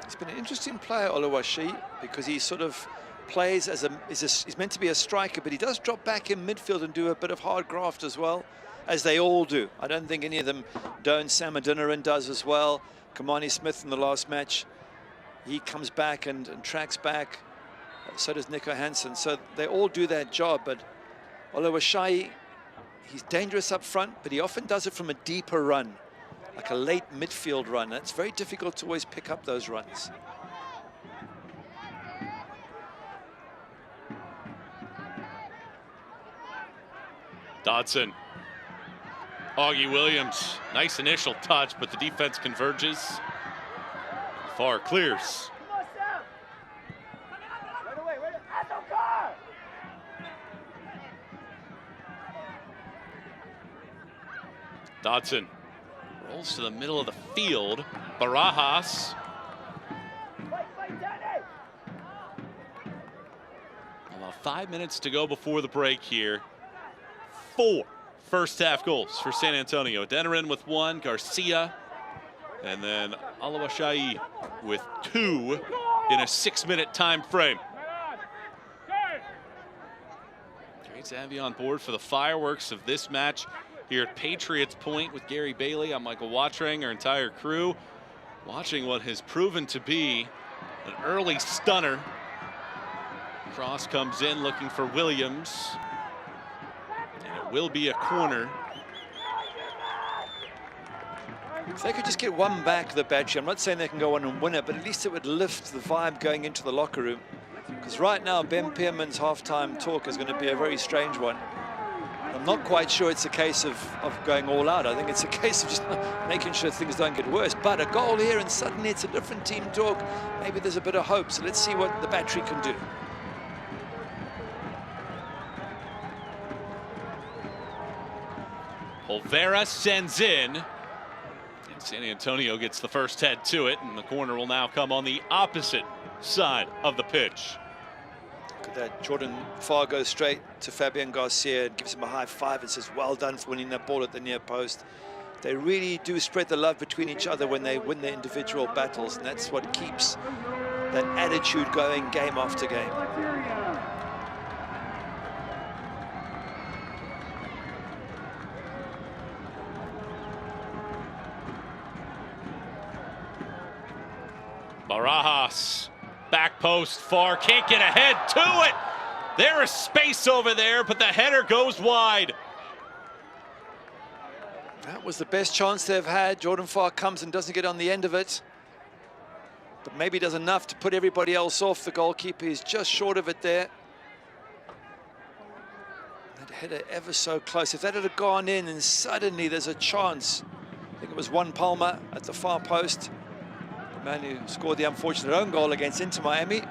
He's been an interesting player, Oluwaseyi, because he sort of plays as he's meant to be a striker, but he does drop back in midfield and do a bit of hard graft as well, as they all do. I don't think any of them don't. Sam Adeniran does as well. Kamani Smith in the last match, he comes back and tracks back. So does Nico Hansen. So they all do that job, but Oluwaseyi, he's dangerous up front, but he often does it from a deeper run, like a late midfield run. It's very difficult to always pick up those runs. Dodson. Augie Williams, nice initial touch, but the defense converges. Far clears. Dodson rolls to the middle of the field. Barajas 5 minutes to go before the break here. 4 first-half goals for San Antonio. Denerin with 1, Garcia, and then Alawashai with 2 in a 6-minute time frame. Great to have you on board for the fireworks of this match here at Patriots Point with Gary Bailey. I'm Michael Watring, our entire crew, watching what has proven to be an early stunner. Cross comes in looking for Williams, and it will be a corner. If they could just get one back, the Battery, I'm not saying they can go on and win it, but at least it would lift the vibe going into the locker room. Because right now, Ben Pearman's halftime talk is going to be a very strange one. I'm not quite sure it's a case of going all out. I think it's a case of just making sure things don't get worse. But a goal here and suddenly it's a different team talk. Maybe there's a bit of hope. So let's see what the Battery can do. Olvera sends in, and San Antonio gets the first head to it, and the corner will now come on the opposite side of the pitch. Look at that. Jordan Farr goes straight to Fabian Garcia and gives him a high five and says, well done for winning that ball at the near post. They really do spread the love between each other when they win their individual battles, and that's what keeps that attitude going game after game. Barajas, back post, Farr can't get ahead to it. There is space over there, but the header goes wide. That was the best chance they've had. Jordan Farr comes and doesn't get on the end of it, but maybe does enough to put everybody else off. The goalkeeper is just short of it there. That header ever so close. If that had gone in, and suddenly there's a chance. I think it was Juan Palma at the far post. The man who scored the unfortunate own goal against Inter Miami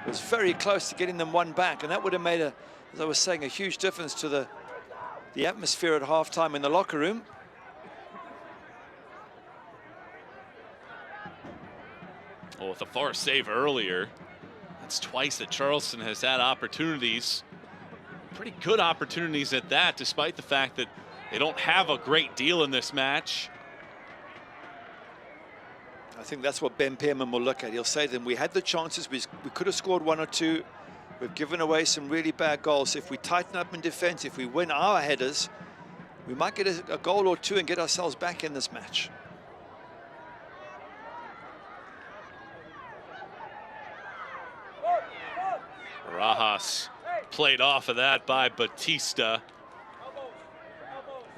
was very close to getting them one back, and that would have made, as I was saying, a huge difference to the atmosphere at halftime in the locker room. Well, with a Farr save earlier, that's twice that Charleston has had opportunities, pretty good opportunities at that, despite the fact that they don't have a great deal in this match. I think that's what Ben Pearman will look at. He'll say to them, we had the chances, we could have scored 1 or 2. We've given away some really bad goals. If we tighten up in defense, if we win our headers, we might get a goal or 2 and get ourselves back in this match. Barajas played off of that by Batista.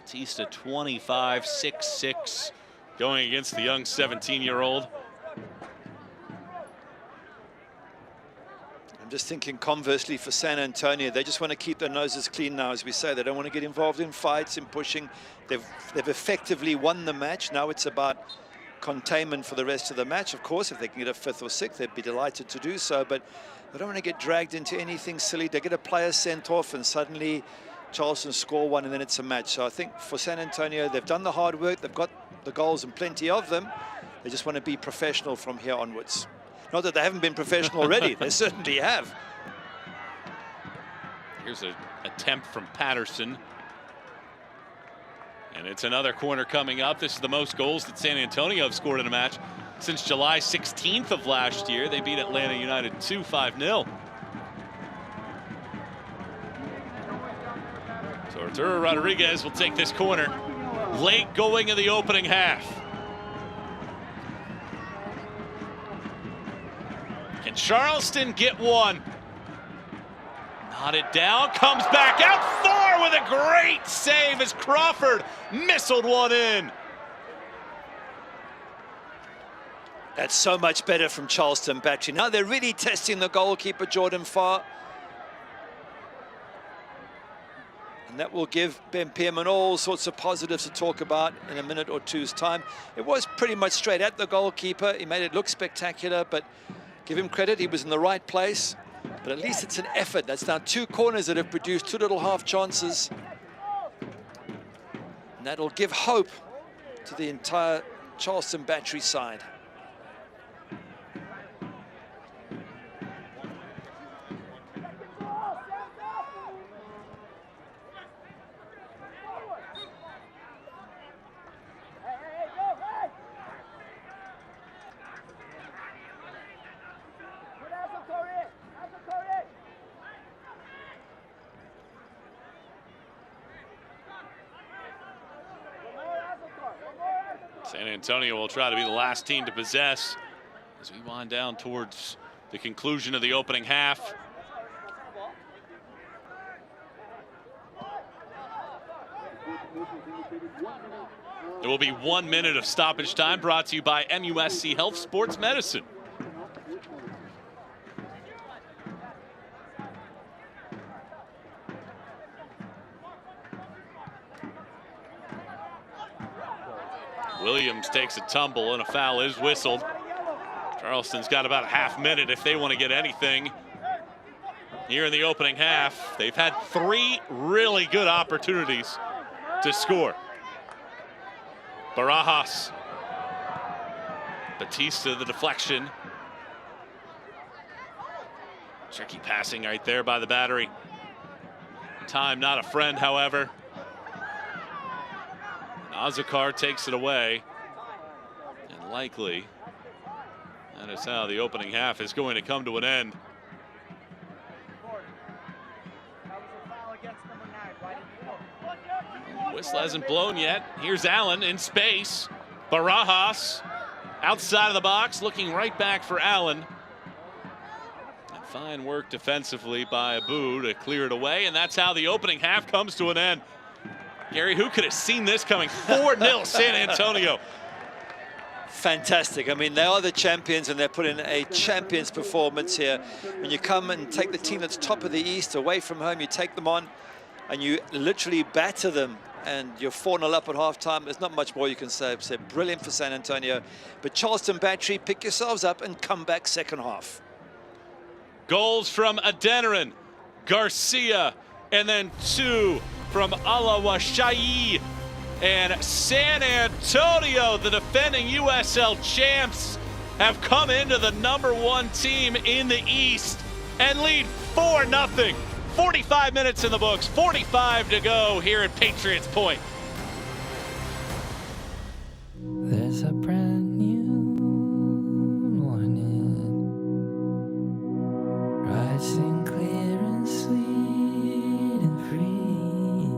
Batista 25, 6'6", going against the young 17-year-old. I'm just thinking conversely for San Antonio, they just want to keep their noses clean now, as we say. They don't want to get involved in fights and pushing. They've effectively won the match. Now it's about containment for the rest of the match. Of course, if they can get a 5th or 6th, they'd be delighted to do so, but they don't want to get dragged into anything silly. They get a player sent off and suddenly Charleston score 1 and then it's a match. So I think for San Antonio, they've done the hard work. They've got the goals and plenty of them. They just want to be professional from here onwards. Not that they haven't been professional already. They certainly have. Here's an attempt from Patterson. And it's another corner coming up. This is the most goals that San Antonio have scored in a match since July 16th of last year. They beat Atlanta United 5-0. So Arturo Rodriguez will take this corner. Late going in the opening half. Can Charleston get one? Nodded down, comes back out far with a great save as Crawford missiled one in. That's so much better from Charleston Battery. Now they're really testing the goalkeeper, Jordan Farr. And that will give Ben Pearman all sorts of positives to talk about in a minute or two's time. It was pretty much straight at the goalkeeper. He made it look spectacular, but give him credit, he was in the right place. But at least it's an effort. That's now 2 corners that have produced 2 little half chances. And that'll give hope to the entire Charleston Battery side. San Antonio will try to be the last team to possess as we wind down towards the conclusion of the opening half. There will be 1 minute of stoppage time, brought to you by MUSC Health Sports Medicine. Williams takes a tumble and a foul is whistled. Charleston's got about a half minute if they want to get anything here in the opening half. They've had 3 really good opportunities to score. Barajas. Batista, the deflection. Tricky passing right there by the Battery. Time not a friend, however. Azakar takes it away. And likely, that is how the opening half is going to come to an end. Whistle hasn't blown yet. Here's Allen in space. Barajas outside of the box, looking right back for Allen. And fine work defensively by Abu to clear it away, and that's how the opening half comes to an end. Gary, who could have seen this coming? 4-0 San Antonio. Fantastic. I mean, they are the champions and they're putting a champion's performance here. When you come and take the team that's top of the East away from home, you take them on and you literally batter them, and you're 4-0 up at halftime. There's not much more you can say. So brilliant for San Antonio. But Charleston Battery, pick yourselves up and come back second half. Goals from Adeniran, Garcia, and then 2 from Alawashai. And San Antonio, the defending USL champs, have come into the #1 team in the East and lead 4-0. 45 minutes in the books, 45 to go here at Patriots Point. There's a brand new morning, rising clear and sweet and free.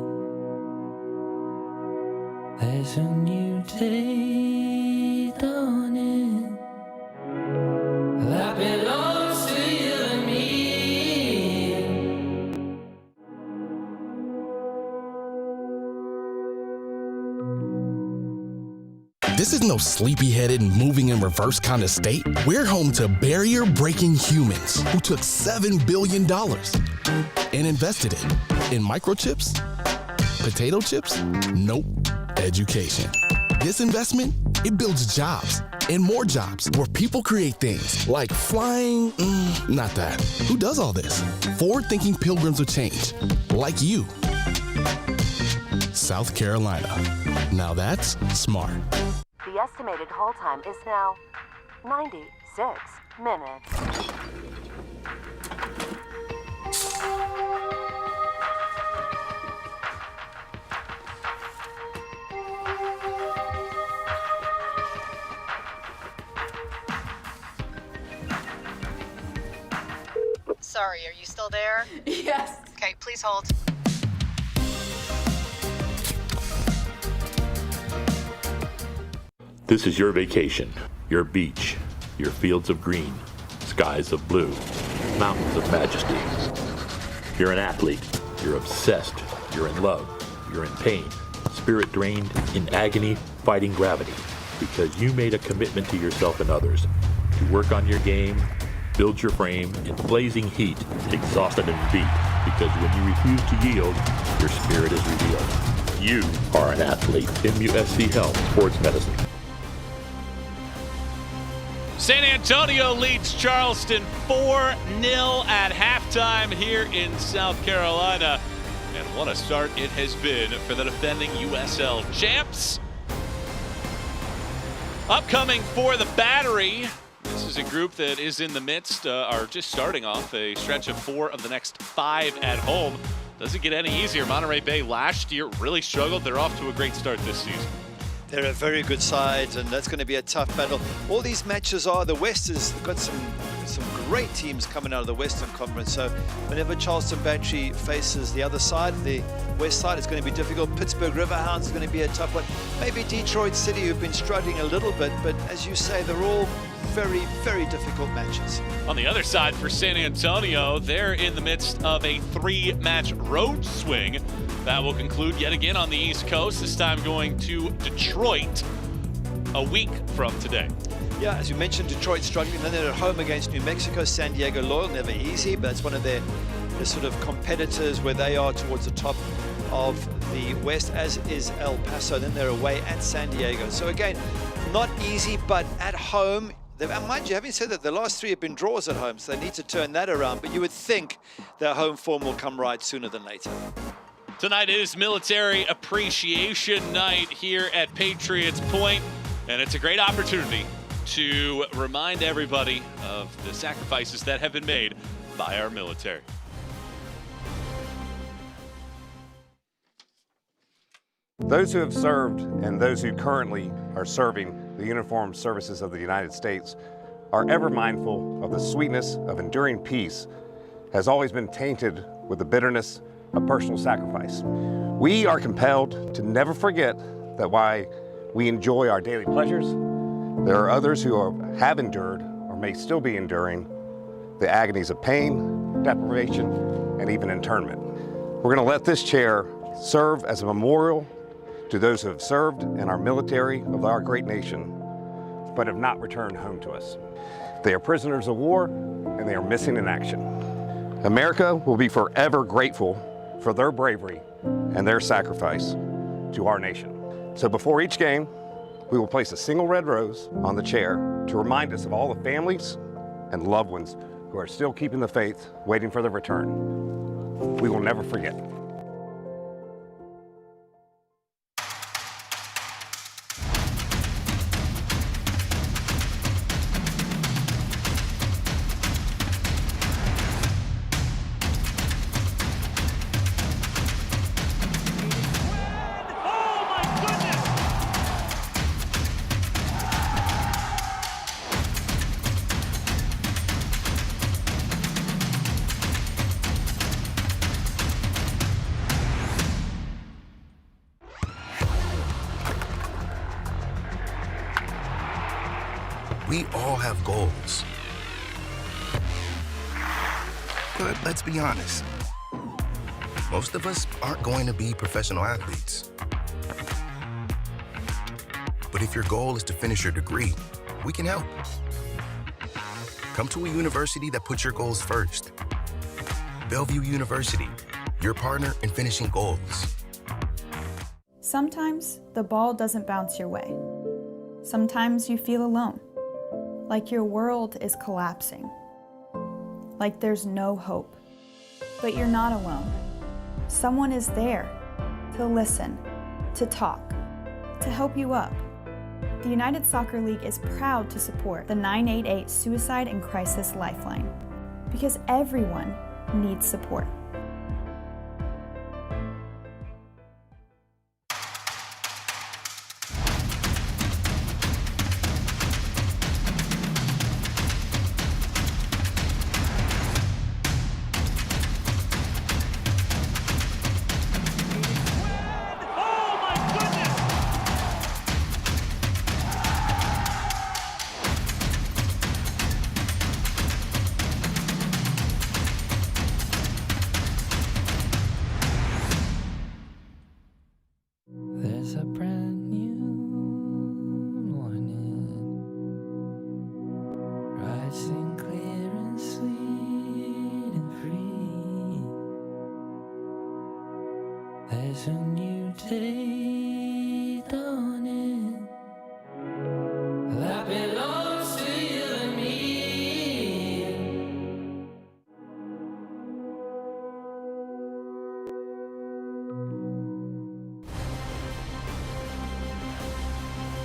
There's a new day dawning that belongs to you and me. This is no sleepy-headed, moving in reverse kind of state. We're home to barrier-breaking humans who took $7 billion and invested it in microchips, potato chips, nope, education. This investment, it builds jobs and more jobs where people create things like flying, not that. Who does all this? Forward-thinking pilgrims of change, like you. South Carolina. Now that's smart. The estimated hold time is now 96 minutes. Sorry, are you still there? Yes. Okay, please hold. This is your vacation, your beach, your fields of green, skies of blue, mountains of majesty. You're an athlete, you're obsessed, you're in love, you're in pain, spirit drained, in agony, fighting gravity, because you made a commitment to yourself and others to work on your game, build your frame in blazing heat, exhausted and beat, because when you refuse to yield, your spirit is revealed. You are an athlete. MUSC Health Sports Medicine. San Antonio leads Charleston 4-0 at halftime here in South Carolina. And what a start it has been for the defending USL champs. Upcoming for the Battery. This is a group that is in the midst, are just starting off a stretch of 4 of the next 5 at home. Doesn't get any easier. Monterey Bay last year really struggled. They're off to a great start this season. They're a very good side, and that's going to be a tough battle. All these matches are, the West has got some some great teams coming out of the Western Conference. So whenever Charleston Battery faces the other side, the west side, it's going to be difficult. Pittsburgh Riverhounds is going to be a tough one. Maybe Detroit City, who've been struggling a little bit, but as you say, they're all very, very difficult matches. On the other side for San Antonio, they're in the midst of a 3-match road swing that will conclude yet again on the East Coast, this time going to Detroit a week from today. Yeah, as you mentioned, Detroit struggling. Then they're at home against New Mexico. San Diego Loyal, never easy, but it's one of their sort of competitors where they are towards the top of the West, as is El Paso. Then they're away at San Diego. So again, not easy, but at home. And mind you, having said that, the last 3 have been draws at home, so they need to turn that around. But you would think their home form will come right sooner than later. Tonight is Military Appreciation Night here at Patriots Point, and it's a great opportunity to remind everybody of the sacrifices that have been made by our military. Those who have served and those who currently are serving the uniformed services of the United States are ever mindful of the sweetness of enduring peace has always been tainted with the bitterness of personal sacrifice. We are compelled to never forget that while we enjoy our daily pleasures, there are others who have endured or may still be enduring the agonies of pain, deprivation, and even internment. We're going to let this chair serve as a memorial to those who have served in our military of our great nation, but have not returned home to us. They are prisoners of war, and they are missing in action. America will be forever grateful for their bravery and their sacrifice to our nation. So before each game, we will place a single red rose on the chair to remind us of all the families and loved ones who are still keeping the faith, waiting for their return. We will never forget. We all have goals. But let's be honest, most of us aren't going to be professional athletes. But if your goal is to finish your degree, we can help. Come to a university that puts your goals first. Bellevue University, your partner in finishing goals. Sometimes the ball doesn't bounce your way. Sometimes you feel alone, like your world is collapsing, like there's no hope. But you're not alone. Someone is there to listen, to talk, to help you up. The United Soccer League is proud to support the 988 Suicide and Crisis Lifeline, because everyone needs support. There's a brand new morning, rising clear and sweet and free. There's a new day dawning that belongs to you and me.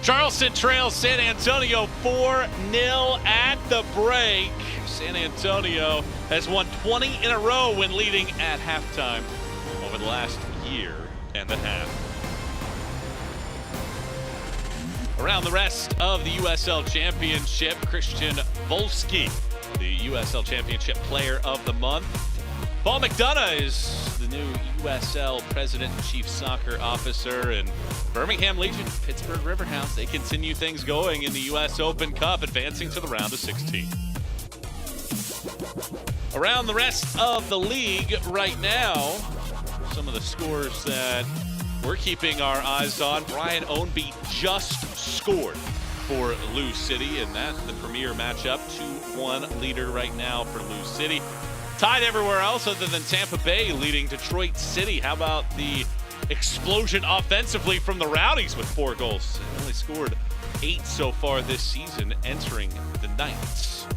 Charleston trails San Antonio 4-0 at the break. San Antonio has won 20 in a row when leading at halftime over the last year and a half. Around the rest of the USL Championship, Christian Volsky the USL Championship Player of the Month. Paul McDonough is the new USL President and Chief Soccer Officer, and Birmingham Legion, Pittsburgh Riverhounds, they continue things going in the US Open Cup, advancing to the round of 16. Around the rest of the league right now, some of the scores that we're keeping our eyes on. Brian Ownby just scored for Lou City, and that's the premier matchup. 2-1 leader right now for Lou City. Tied everywhere else other than Tampa Bay leading Detroit City. How about the explosion offensively from the Rowdies with 4 goals? They only scored 8 so far this season, entering the 9th.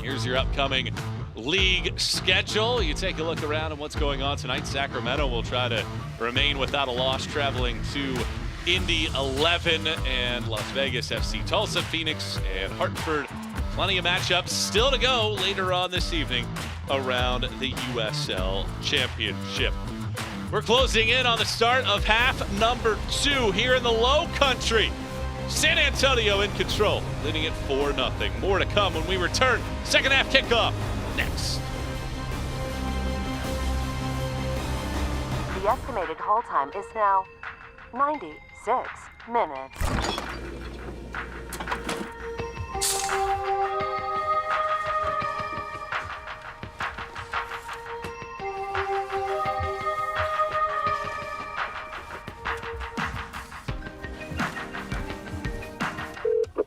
Here's your upcoming league schedule. You take a look around at what's going on tonight. Sacramento will try to remain without a loss, traveling to Indy 11 and Las Vegas FC Tulsa, Phoenix, and Hartford. Plenty of matchups still to go later on this evening around the USL Championship. We're closing in on the start of half number 2 here in the Low Country. San Antonio in control, leading it 4-0. More to come when we return. Second half kickoff next. The estimated hold time is now 96 minutes.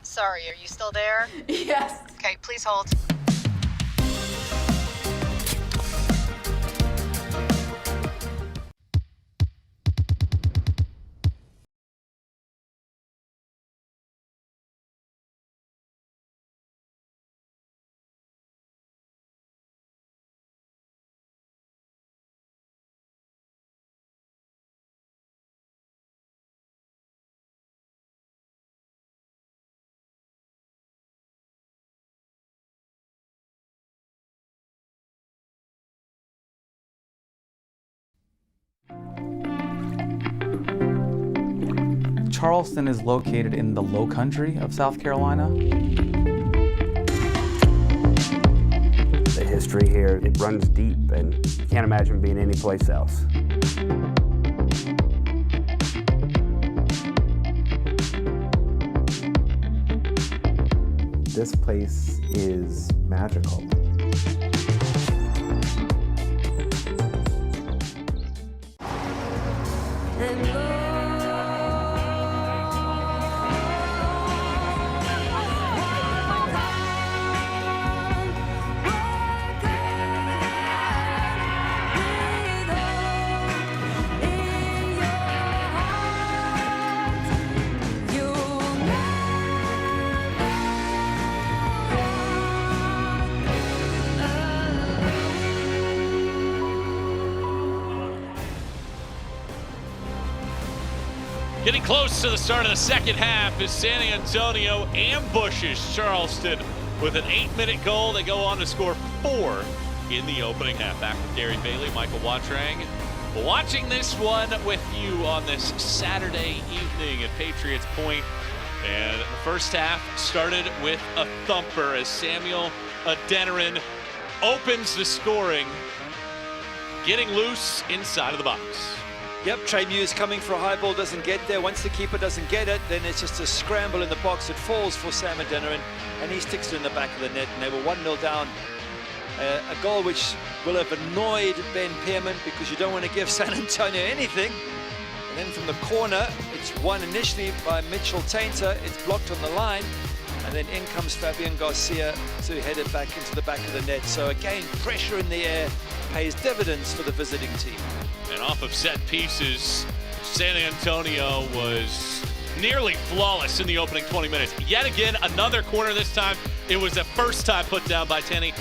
Sorry, are you still there? Yes. Okay, please hold. Charleston is located in the Low Country of South Carolina. The history here, it runs deep, and you can't imagine being anyplace else. This place is magical. Getting close to the start of the second half as San Antonio ambushes Charleston with an 8-minute goal. They go on to score 4 in the opening half. Back with Gary Bailey, Michael Watrang. Watching this one with you on this Saturday evening at Patriots Point. And the first half started with a thumper as Samuel Adeniran opens the scoring, getting loose inside of the box. Yep, Trey Muse coming for a high ball, doesn't get there. Once the keeper doesn't get it, then it's just a scramble in the box. It falls for Sam Adeniran, and he sticks it in the back of the net, and they were 1-0 down. A goal which will have annoyed Ben Pearman because you don't want to give San Antonio anything. And then from the corner, it's won initially by Mitchell Tainter. It's blocked on the line, and then in comes Fabian Garcia to head it back into the back of the net. So again, pressure in the air pays dividends for the visiting team. And off of set pieces, San Antonio was nearly flawless in the opening 20 minutes. Yet again, another corner this time. It was the first time put down by Tenny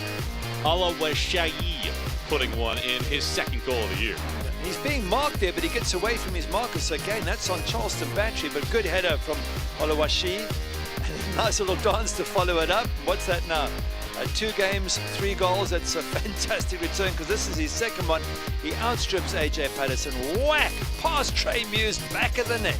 Alawashayi, putting one in his second goal of the year. He's being marked there, but he gets away from his marker. So again, that's on Charleston Battery, but good header from Olawashi. And a nice little dance to follow it up. What's that now? 2 games, 3 goals. That's a fantastic return because this is his second one. He outstrips AJ Patterson. Whack! Past Trey Muse, back of the net.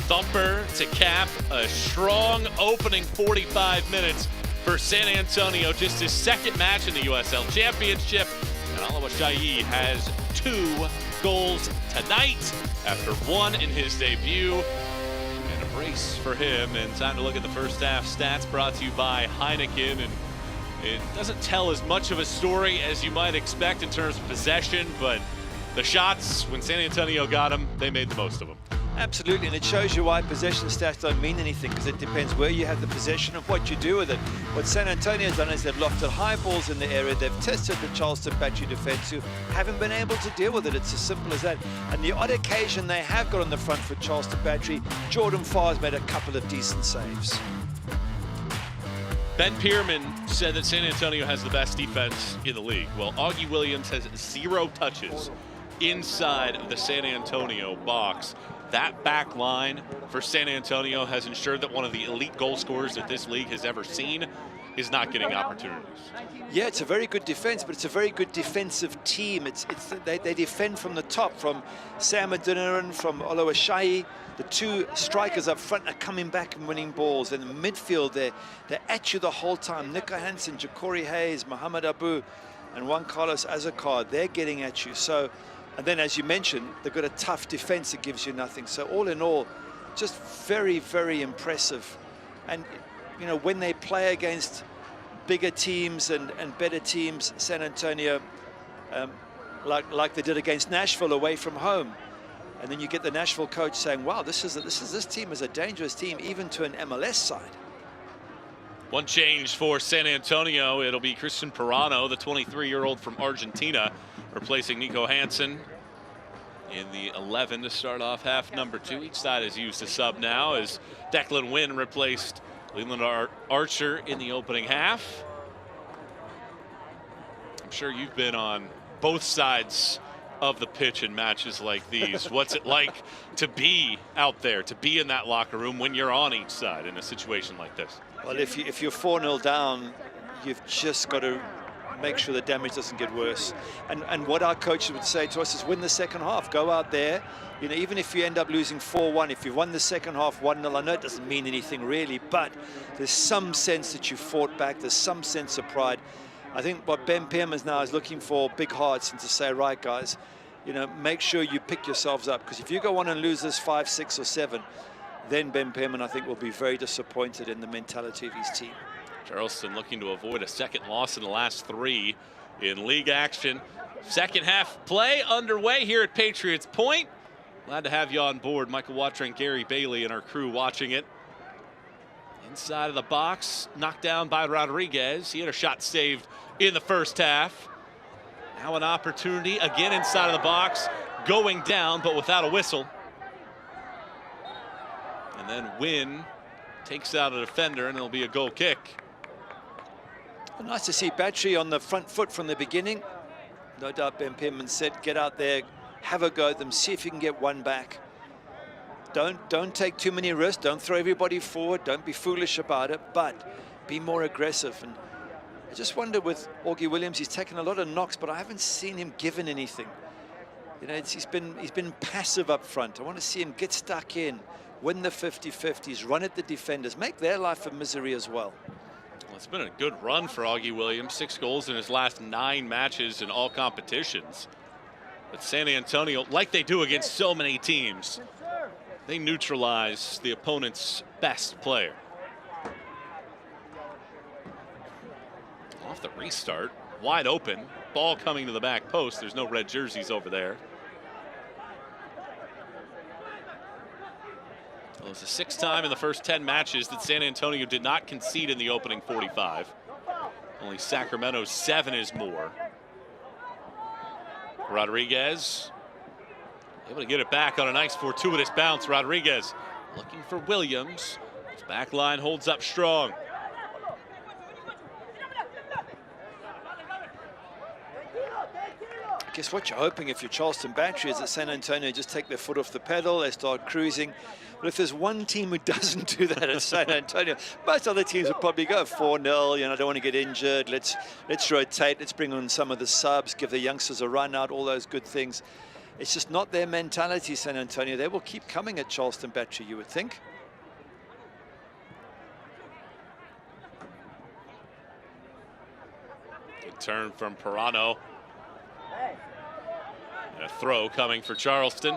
thumper to cap a strong opening 45 minutes for San Antonio. Just his second match in the USL Championship. And Alawa Shai has 2 goals tonight after 1 in his debut. And a brace for him. And time to look at the first half stats brought to you by Heineken. And it doesn't tell as much of a story as you might expect in terms of possession, but the shots, when San Antonio got them, they made the most of them. Absolutely, and it shows you why possession stats don't mean anything, because it depends where you have the possession and what you do with it. What San Antonio has done is they've lofted high balls in the area. They've tested the Charleston Battery defense, who haven't been able to deal with it. It's as simple as that. And the odd occasion they have got on the front for Charleston Battery, Jordan Farr's made a couple of decent saves. Ben Pierman said that San Antonio has the best defense in the league. Well, Augie Williams has 0 touches inside of the San Antonio box. That back line for San Antonio has ensured that one of the elite goal scorers that this league has ever seen is not getting opportunities. Yeah, it's a very good defense, but it's a very good defensive team. They defend from the top, from Sam Adeniran, from Alawa Shai. The 2 strikers up front are coming back and winning balls. And in the midfield, they're at you the whole time. Nico Hansen, Ja'Cory Hayes, Mohamed Abu, and Juan Carlos Azakar, they're getting at you. So, and then, as you mentioned, they've got a tough defense that gives you nothing. So all in all, just very, very impressive. And, you know, when they play against bigger teams and better teams, San Antonio, like they did against Nashville away from home, and then you get the Nashville coach saying, wow, this team is a dangerous team, even to an MLS side. One change for San Antonio. It'll be Christian Pirano, the 23-year-old from Argentina, replacing Nico Hansen in the 11 to start off half number 2. Each side has used a sub now, as Declan Wynn replaced Leland Archer in the opening half. I'm sure you've been on both sides of the pitch in matches like these. What's it like to be out there, to be in that locker room when you're on each side in a situation like this? Well, if you're 4-0 down, you've just got to make sure the damage doesn't get worse. And what our coaches would say to us is win the second half. Go out there, you know, even if you end up losing 4-1, if you've won the second half 1-0, I know it doesn't mean anything really, but there's some sense that you fought back. There's some sense of pride. I think what Ben Pierman now is looking for big hearts and to say, right, guys, you know, make sure you pick yourselves up, because if you go on and lose this 5, 6, or 7, then Ben Pierman, I think, will be very disappointed in the mentality of his team. Charleston looking to avoid a second loss in the last 3 in league action. Second half play underway here at Patriots Point. Glad to have you on board. Michael Watra and Gary Bailey and our crew watching it. Inside of the box, knocked down by Rodriguez. He had a shot saved in the first half. Now an opportunity again inside of the box, going down but without a whistle. And then Wynn takes out a defender, and it'll be a goal kick. Well, nice to see Battery on the front foot from the beginning. No doubt Ben Pierman said, get out there, have a go at them, see if you can get one back. Don't take too many risks. Don't throw everybody forward. Don't be foolish about it, but be more aggressive. And I just wonder with Augie Williams, he's taken a lot of knocks, but I haven't seen him given anything. You know, he's been passive up front. I want to see him get stuck in, win the 50-50s, run at the defenders, make their life a misery as well. Well, it's been a good run for Augie Williams. 6 goals in his last 9 matches in all competitions. But San Antonio, like they do against so many teams, they neutralize the opponent's best player. Off the restart, wide open, ball coming to the back post. There's no red jerseys over there. Well, it's the 6th time in the first 10 matches that San Antonio did not concede in the opening 45. Only Sacramento's 7 is more. Rodriguez able to get it back on a nice fortuitous bounce. Rodriguez looking for Williams. His back line holds up strong. I guess what you're hoping if you're Charleston Battery is that San Antonio just take their foot off the pedal, they start cruising. But if there's one team who doesn't do that, it's San Antonio. Most other teams would probably go 4-0, you know, don't want to get injured, let's rotate, let's bring on some of the subs, give the youngsters a run out, all those good things. It's just not their mentality, San Antonio. They will keep coming at Charleston Battery, you would think. Good turn from Pirano. And a throw coming for Charleston.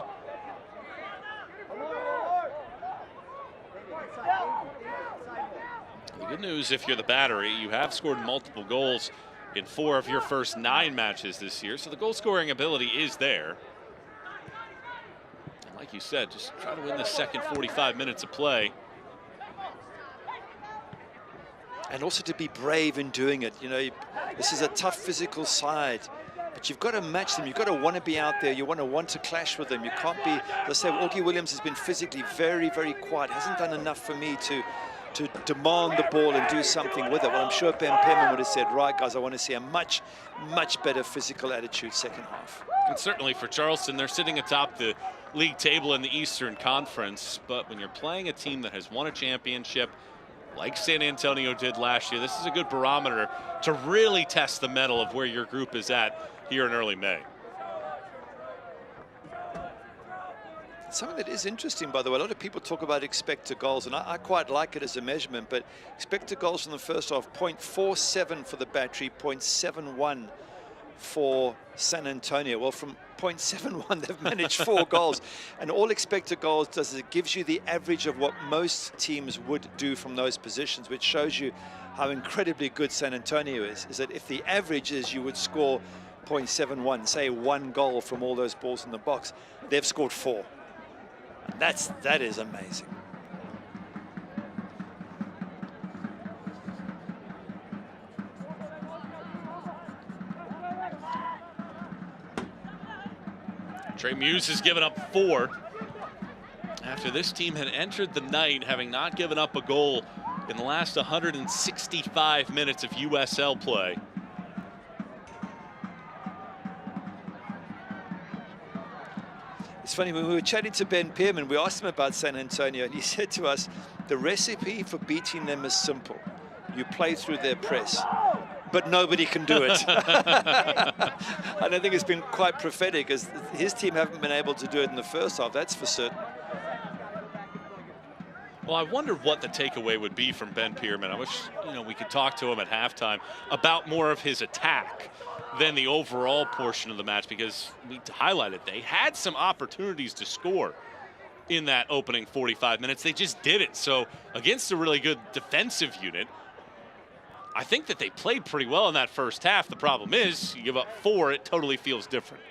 The good news, if you're the Battery, you have scored multiple goals in 4 of your first 9 matches this year, so the goal scoring ability is there. And like you said, just try to win the second 45 minutes of play. And also to be brave in doing it. You know, this is a tough physical side, but you've got to match them. You've got to want to be out there. You want to clash with them. You can't be, let's say, Augie Williams has been physically very, very quiet. Hasn't done enough for me to demand the ball and do something with it. Well, I'm sure Ben Pearman would have said, right, guys, I want to see a much, much better physical attitude second half. And certainly for Charleston, they're sitting atop the league table in the Eastern Conference, but when you're playing a team that has won a championship, like San Antonio did last year, this is a good barometer to really test the mettle of where your group is at here in early May. Something that is interesting, by the way, a lot of people talk about expected goals, and I quite like it as a measurement, but expected goals from the first half, 0.47 for the Battery, 0.71 for San Antonio. Well, from 0.71, they've managed 4 goals. And all expected goals does is it gives you the average of what most teams would do from those positions, which shows you how incredibly good San Antonio is that if the average is you would score 0.71, say 1 goal from all those balls in the box, they've scored 4. That is amazing. Trey Muse has given up 4 after this team had entered the night having not given up a goal in the last 165 minutes of USL play. It's funny, when we were chatting to Ben Pearman, we asked him about San Antonio, and he said to us, the recipe for beating them is simple. You play through their press, but nobody can do it. And I think it's been quite prophetic, as his team haven't been able to do it in the first half, that's for certain. Well, I wondered what the takeaway would be from Ben Pearman. I wish, you know, we could talk to him at halftime about more of his attack than the overall portion of the match, because we highlighted they had some opportunities to score in that opening 45 minutes. They just didn't. So against a really good defensive unit, I think that they played pretty well in that first half. The problem is you give up 4, it totally feels different.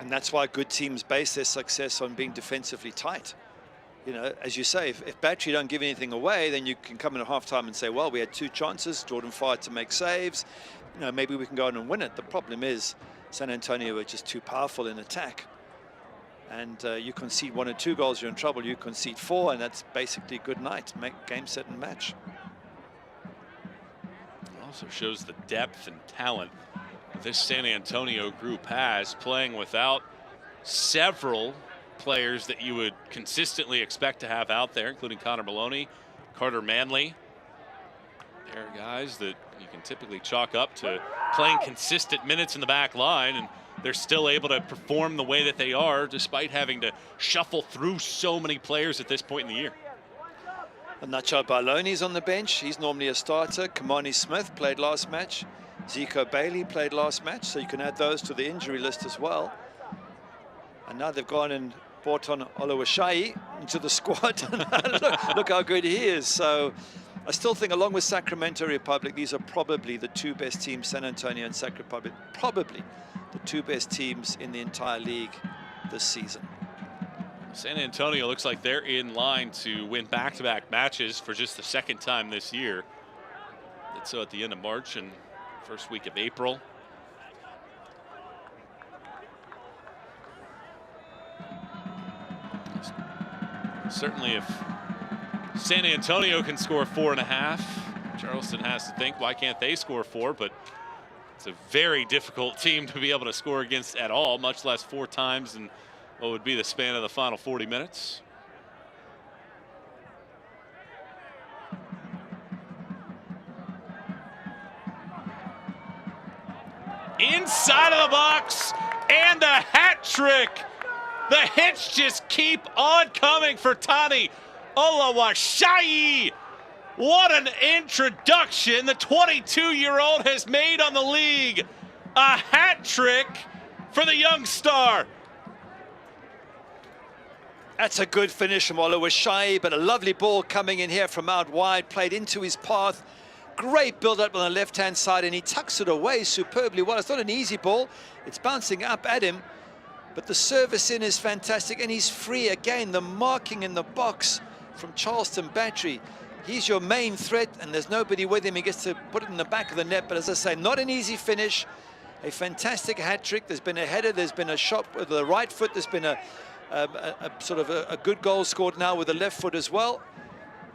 And that's why good teams base their success on being defensively tight. You know, as you say, if Battery don't give anything away, then you can come in at halftime and say, well, we had 2 chances, Jordan fired to make saves, you know, maybe we can go on and win it. The problem is San Antonio are just too powerful in attack. And you concede 1 or 2 goals, you're in trouble. You concede 4, and that's basically good night. Make game, set, and match. It also shows the depth and talent this San Antonio group has, playing without several players that you would consistently expect to have out there, including Connor Maloney, Carter Manley. They're guys that you can typically chalk up to playing consistent minutes in the back line, and they're still able to perform the way that they are despite having to shuffle through so many players at this point in the year. And Nacho Barlone's on the bench. He's normally a starter. Kamani Smith played last match. Zico Bailey played last match, so you can add those to the injury list as well. And now they've gone and brought on Oluwaseyi into the squad. look how good he is. So I still think, along with Sacramento Republic, these are probably the 2 best teams, San Antonio and Sac Republic, probably the 2 best teams in the entire league this season. San Antonio looks like they're in line to win back-to-back matches for just the 2nd time this year. Did so at the end of March and first week of April. Certainly if San Antonio can score 4.5, Charleston has to think, why can't they score 4? But it's a very difficult team to be able to score against at all, much less 4 times in what would be the span of the final 40 minutes. inside of the box, and a hat trick. The hits just keep on coming for Tani Oluwaseyi. What an introduction the 22-year-old has made on the league. A hat trick for the young star. That's a good finish from Oluwaseyi, but a lovely ball coming in here from out wide, played into his path. Great build-up on the left-hand side, and he tucks it away superbly well. It's not an easy ball. It's bouncing up at him, but the service in is fantastic, and he's free again. The marking in the box from Charleston Battery. He's your main threat, and there's nobody with him. He gets to put it in the back of the net, but as I say, not an easy finish. A fantastic hat-trick. There's been a header, there's been a shot with the right foot, there's been a good goal scored now with the left foot as well.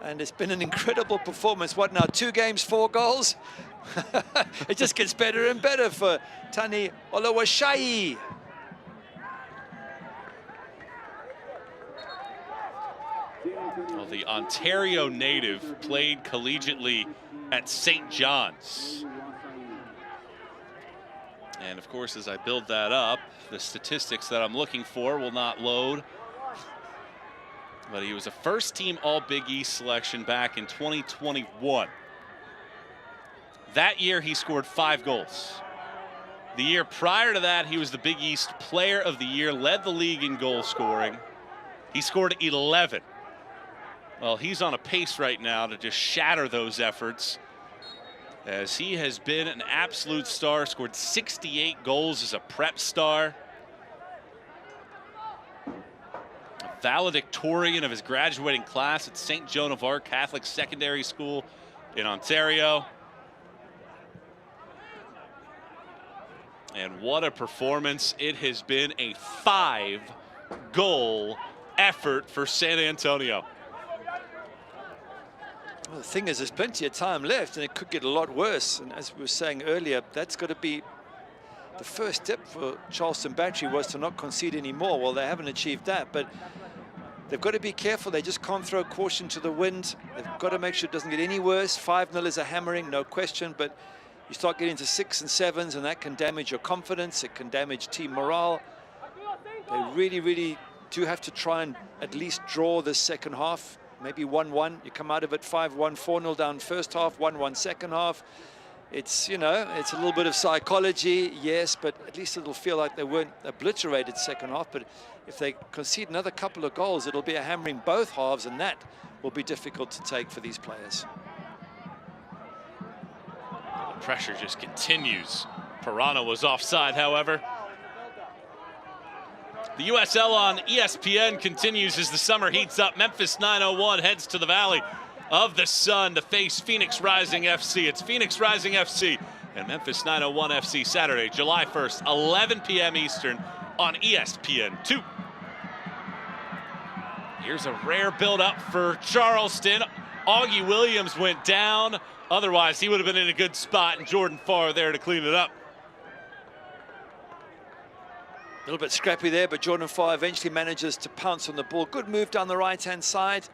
And it's been an incredible performance. What now, 2 games, 4 goals? It just gets better and better for Tani Oluwaseyi. Well, the Ontario native played collegiately at St. John's. And of course, as I build that up, the statistics that I'm looking for will not load. But he was a first-team All-Big East selection back in 2021. That year, he scored 5 goals. The year prior to that, he was the Big East Player of the Year, led the league in goal scoring. He scored 11. Well, he's on a pace right now to just shatter those efforts, as he has been an absolute star, scored 68 goals as a prep star. A valedictorian of his graduating class at St. Joan of Arc Catholic Secondary School in Ontario. And what a performance. It has been a 5-goal effort for San Antonio. Well, the thing is, there's plenty of time left, and it could get a lot worse. And as we were saying earlier, that's got to be the first step for Charleston Battery, was to not concede anymore. Well, they haven't achieved that, but they've got to be careful. They just can't throw caution to the wind. They've got to make sure it doesn't get any worse. 5-0 is a hammering, no question, but you start getting to 6s and 7s, and that can damage your confidence. It can damage team morale. They really, really do have to try and at least draw this second half. Maybe 1-1. You come out of it 5-1, 4-0 down first half, 1-1 second half. It's, you know, it's a little bit of psychology, yes, but at least it'll feel like they weren't obliterated second half. But if they concede another couple of goals, it'll be a hammering both halves, and that will be difficult to take for these players. The pressure just continues. Pirana was offside, however. The USL on ESPN continues as the summer heats up. Memphis 901 heads to the Valley of the Sun to face Phoenix Rising FC. It's Phoenix Rising FC and Memphis 901 FC Saturday, July 1st, 11 p.m. Eastern on ESPN2. Here's a rare build-up for Charleston. Augie Williams went down. Otherwise, he would have been in a good spot, and Jordan Farr there to clean it up. A little bit scrappy there, but Jordan Farr eventually manages to pounce on the ball. Good move down the right-hand side.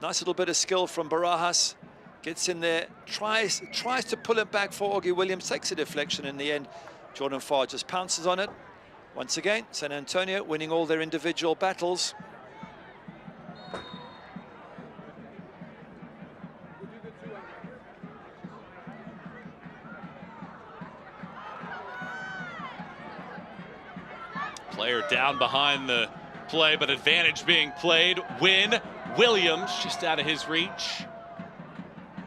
Nice little bit of skill from Barajas. Gets in there, tries to pull it back for Augie Williams, takes a deflection in the end. Jordan Farr just pounces on it. Once again, San Antonio winning all their individual battles. Player down behind the play, but advantage being played. Win. Williams just out of his reach.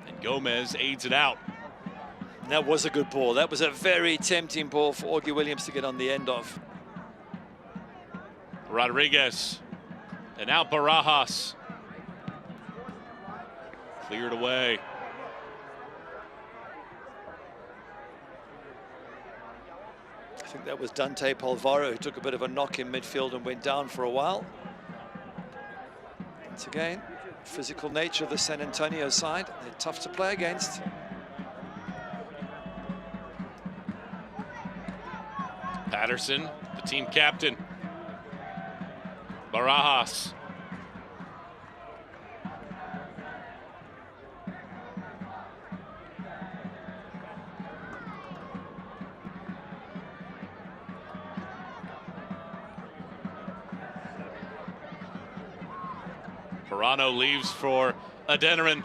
And Gomez aids it out. And that was a good ball. That was a very tempting ball for Augie Williams to get on the end of. Rodriguez. And now Barajas. Cleared away. I think that was Dante Polvaro, who took a bit of a knock in midfield and went down for a while. Once again, physical nature of the San Antonio side. They're tough to play against. Patterson, the team captain. Barajas. Pirano leaves for Adeniran.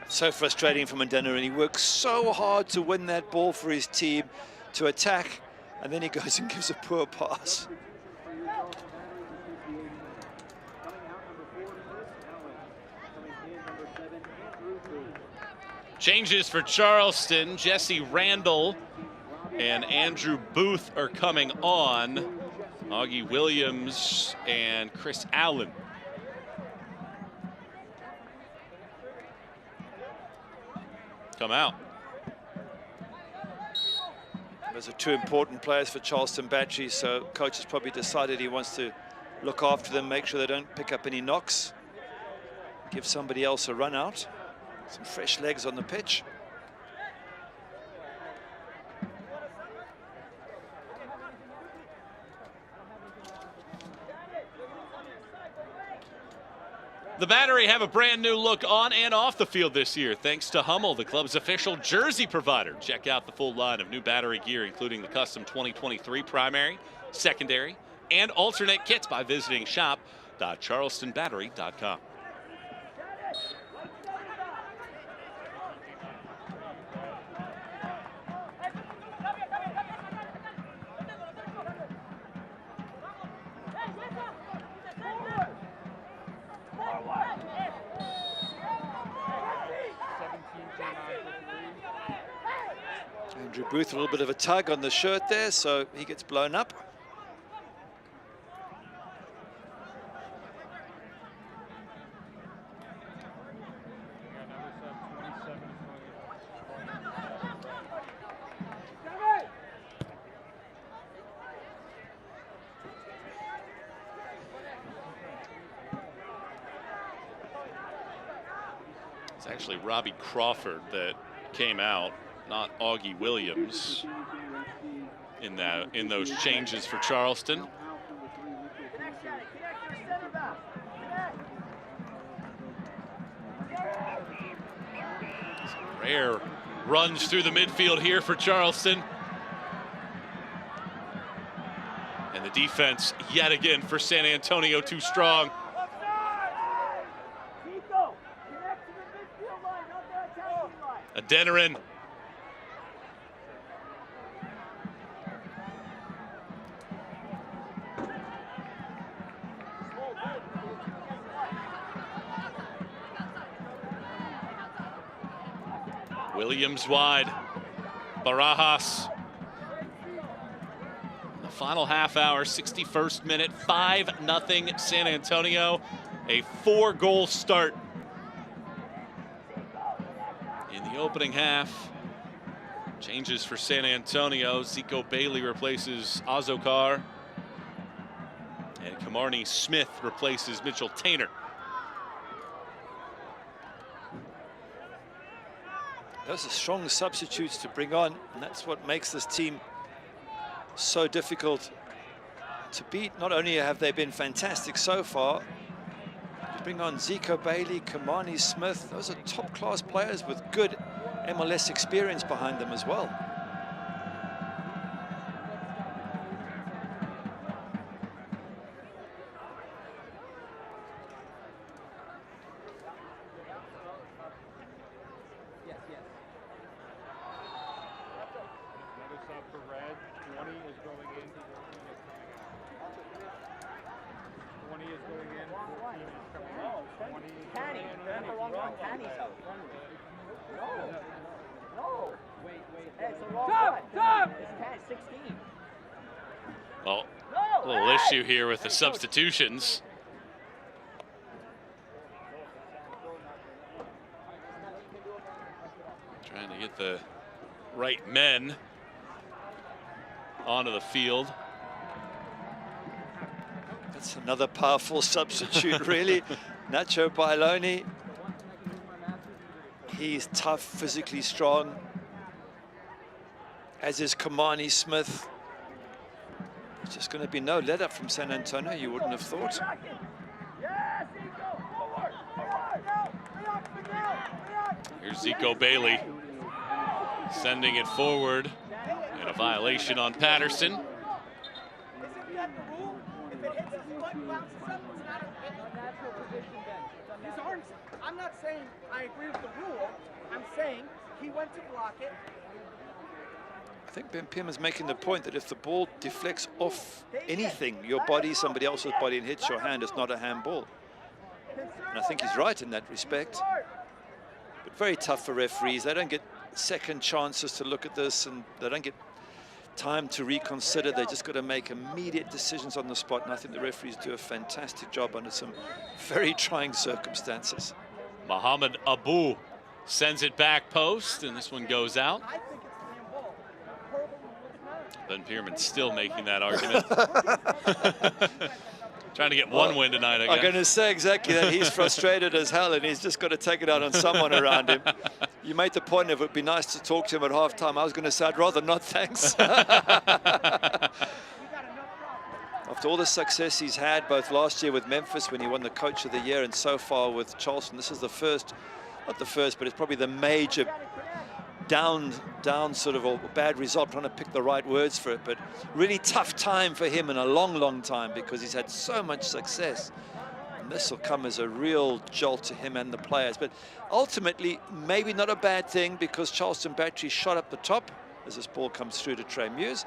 So frustrating from Adeniran. He works so hard to win that ball for his team, to attack, and then he goes and gives a poor pass. Changes for Charleston. Jesse Randall and Andrew Booth are coming on. Augie Williams and Chris Allen. Come out. Those are two important players for Charleston Battery, so coach has probably decided he wants to look after them, make sure they don't pick up any knocks, give somebody else a run out. Some fresh legs on the pitch. The Battery have a brand new look on and off the field this year, thanks to Hummel, the club's official jersey provider. Check out the full line of new Battery gear, including the custom 2023 primary, secondary, and alternate kits by visiting shop.charlestonbattery.com. Andrew Booth, a little bit of a tug on the shirt there, so he gets blown up. It's actually Robbie Crawford that came out, not Augie Williams, in those changes for Charleston. Rare runs through the midfield here for Charleston. And the defense yet again for San Antonio too strong. Adeniran. Williams wide. Barajas. In the final half hour, 61st minute, 5-0 San Antonio. A 4-goal start in the opening half. Changes for San Antonio. Zico Bailey replaces Azokar. And Kamarni Smith replaces Mitchell Tainer. Those are strong substitutes to bring on, and that's what makes this team so difficult to beat. Not only have they been fantastic so far, you bring on Zico Bailey, Kamani Smith. Those are top-class players with good MLS experience behind them as well. Well, a little issue here with the substitutions. Trying to get the right men onto the field. That's another powerful substitute, really. Nacho Bailoni. He's tough, physically strong, as is Kamani Smith. It's just going to be no let up from San Antonio, you wouldn't have thought. Here's Zico Bailey sending it forward, and a violation on Patterson. I'm not saying I agree with the rule. I'm saying he went to block it. I think Ben Pim is making the point that if the ball deflects off anything, your body, somebody else's body, and hits your hand, it's not a handball. And I think he's right in that respect. But very tough for referees. They don't get second chances to look at this, and they don't get time to reconsider. They just got to make immediate decisions on the spot. And I think the referees do a fantastic job under some very trying circumstances. Mohamed Abu sends it back post, and this one goes out. Ben Pierman still making that argument. Trying to get one win tonight, I guess. I'm going to say exactly that. He's frustrated as hell, and he's just got to take it out on someone around him. You made the point of it would be nice to talk to him at halftime. I was going to say I'd rather not, thanks. After all the success he's had, both last year with Memphis when he won the Coach of the Year, and so far with Charleston, this is the first, not the first, but it's probably the major down sort of a bad result. I'm trying to pick the right words for it, but really tough time for him in a long time, because he's had so much success. And this will come as a real jolt to him and the players. But ultimately, maybe not a bad thing, because Charleston Battery shot up the top as this ball comes through to Trey Muse.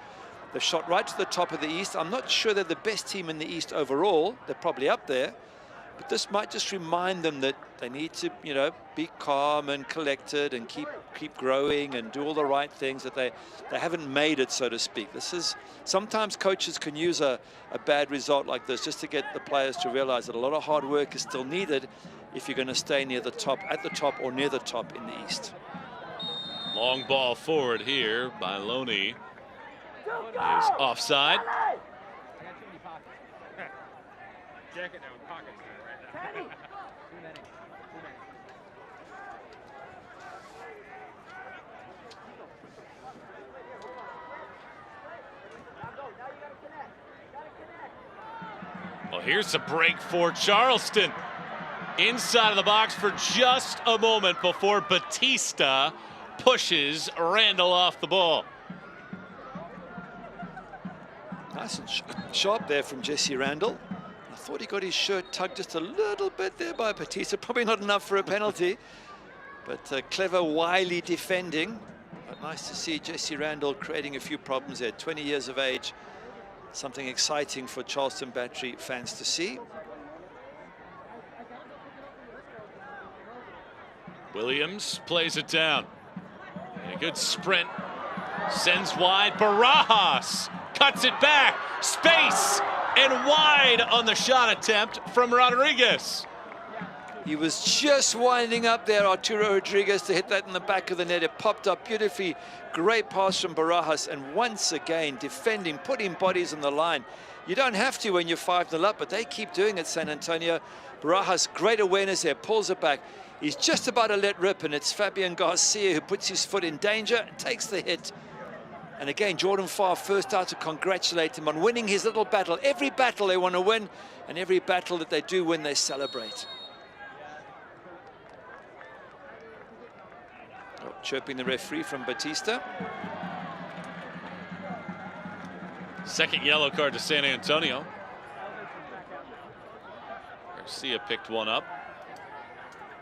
They've shot right to the top of the East. I'm not sure they're the best team in the East overall. They're probably up there. But this might just remind them that they need to, you know, be calm and collected and keep growing and do all the right things, that they haven't made it, so to speak. This is, sometimes coaches can use a bad result like this just to get the players to realize that a lot of hard work is still needed if you're going to stay near the top, at the top or near the top in the East. Long ball forward here by Loney. Is offside. Well, here's a break for Charleston. Inside of the box for just a moment before Batista pushes Randall off the ball. Nice and sharp there from Jesse Randall. I thought he got his shirt tugged just a little bit there by Batista. Probably not enough for a penalty, but clever, wily defending. But nice to see Jesse Randall creating a few problems there. 20 years of age. Something exciting for Charleston Battery fans to see. Williams plays it down. A good sprint. Sends wide. Barajas cuts it back. Space and wide on the shot attempt from Rodriguez. He was just winding up there, Arturo Rodriguez, to hit that in the back of the net. It popped up beautifully. Great pass from Barajas, and once again defending, putting bodies on the line. You don't have to when you're 5-0 up, but they keep doing it, San Antonio. Barajas, great awareness there, pulls it back. He's just about to let rip, and it's Fabian Garcia who puts his foot in danger and takes the hit. And again, Jordan Farr first out to congratulate him on winning his little battle. Every battle they want to win, and every battle that they do win, they celebrate. Oh, chirping the referee from Batista. Second yellow card to San Antonio. Garcia picked one up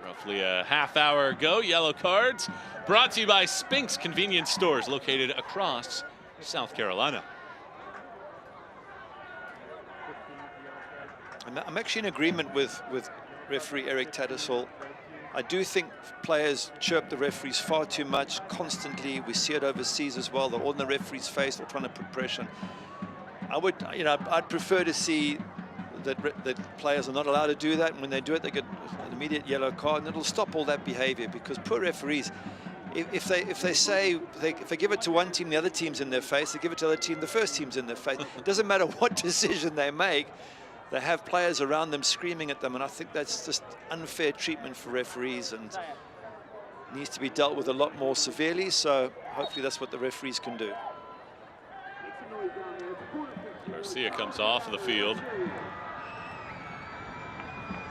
roughly a half hour ago. Yellow cards brought to you by Spink's Convenience Stores, located across South Carolina. I'm actually in agreement with referee Eric Tattersall. I do think players chirp the referees far too much constantly. We see it overseas as well. They're all in the referee's face. They're trying to put pressure. I'd prefer to see that players are not allowed to do that, and when they do it, they get an immediate yellow card, and it'll stop all that behavior. Because poor referees, if they give it to one team, the other team's in their face. They give it to the other team, the first team's in their face. It doesn't matter what decision they make. They have players around them screaming at them, and I think that's just unfair treatment for referees and needs to be dealt with a lot more severely. So hopefully that's what the referees can do. Garcia comes off of the field.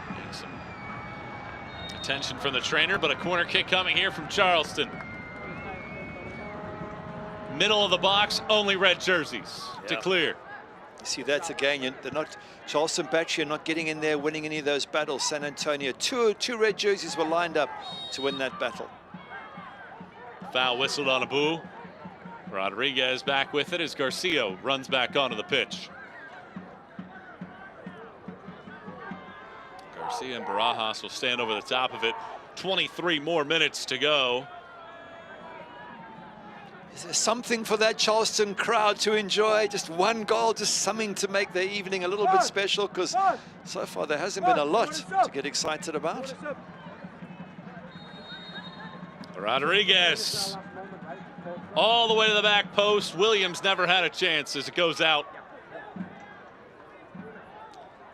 Getting some attention from the trainer, but a corner kick coming here from Charleston. Middle of the box, only red jerseys to clear. You see that again. They're not, Charleston Battery are not getting in there, winning any of those battles. San Antonio, two red jerseys were lined up to win that battle. Foul whistled on Abu. Rodriguez back with it as Garcia runs back onto the pitch. Garcia and Barajas will stand over the top of it. 23 more minutes to go. Is there something for that Charleston crowd to enjoy? Just one goal, just something to make their evening a little bit special, because so far there hasn't been a lot to get excited about. Rodriguez all the way to the back post. Williams never had a chance as it goes out.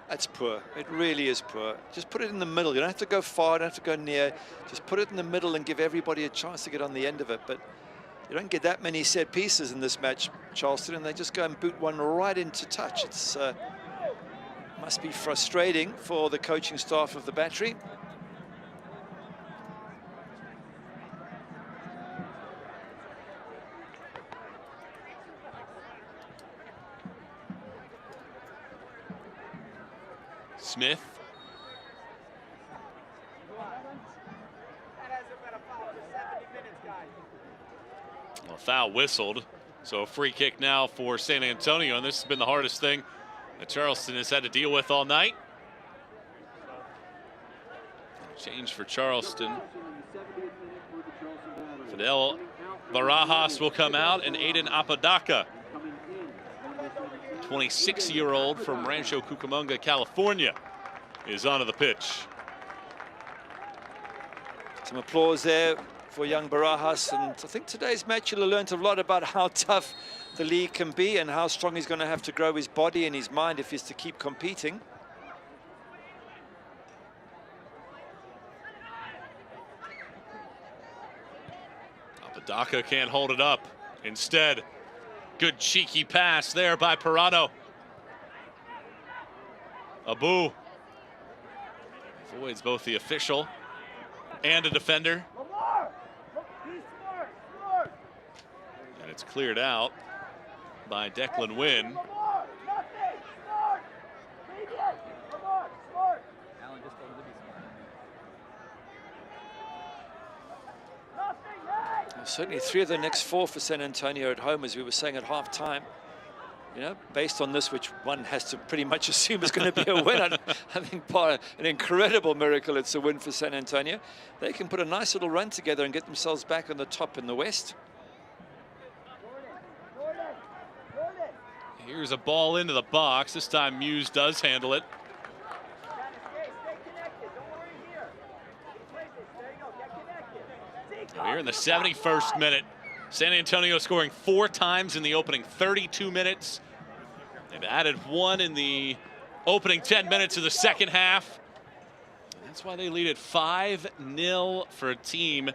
That's poor. It really is poor. Just put it in the middle. You don't have to go far, you don't have to go near. Just put it in the middle and give everybody a chance to get on the end of it. But you don't get that many set pieces in this match, Charleston, and they just go and boot one right into touch. It's must be frustrating for the coaching staff of the Battery. Smith. Well, foul whistled, so a free kick now for San Antonio, and this has been the hardest thing that Charleston has had to deal with all night. Change for Charleston. Fidel Barajas will come out, and Aiden Apodaca, 26-year-old from Rancho Cucamonga, California, is onto the pitch. Some applause there for young Barajas, and I think today's match you'll have learned a lot about how tough the league can be and how strong he's going to have to grow his body and his mind if he's to keep competing. Apodaca can't hold it up. Instead, good cheeky pass there by Parado. Abu avoids both the official and a defender. And it's cleared out by Declan Wynn. Certainly 3 of the next 4 for San Antonio at home, as we were saying at halftime. You know, based on this, which one has to pretty much assume is going to be a win. I think an incredible miracle it's a win for San Antonio. They can put a nice little run together and get themselves back on the top in the West. Here's a ball into the box. This time Muse does handle it. Here in the 71st minute, San Antonio scoring 4 times in the opening 32 minutes. They've added 1 in the opening 10 minutes of the second half. That's why they lead at 5-0 for a team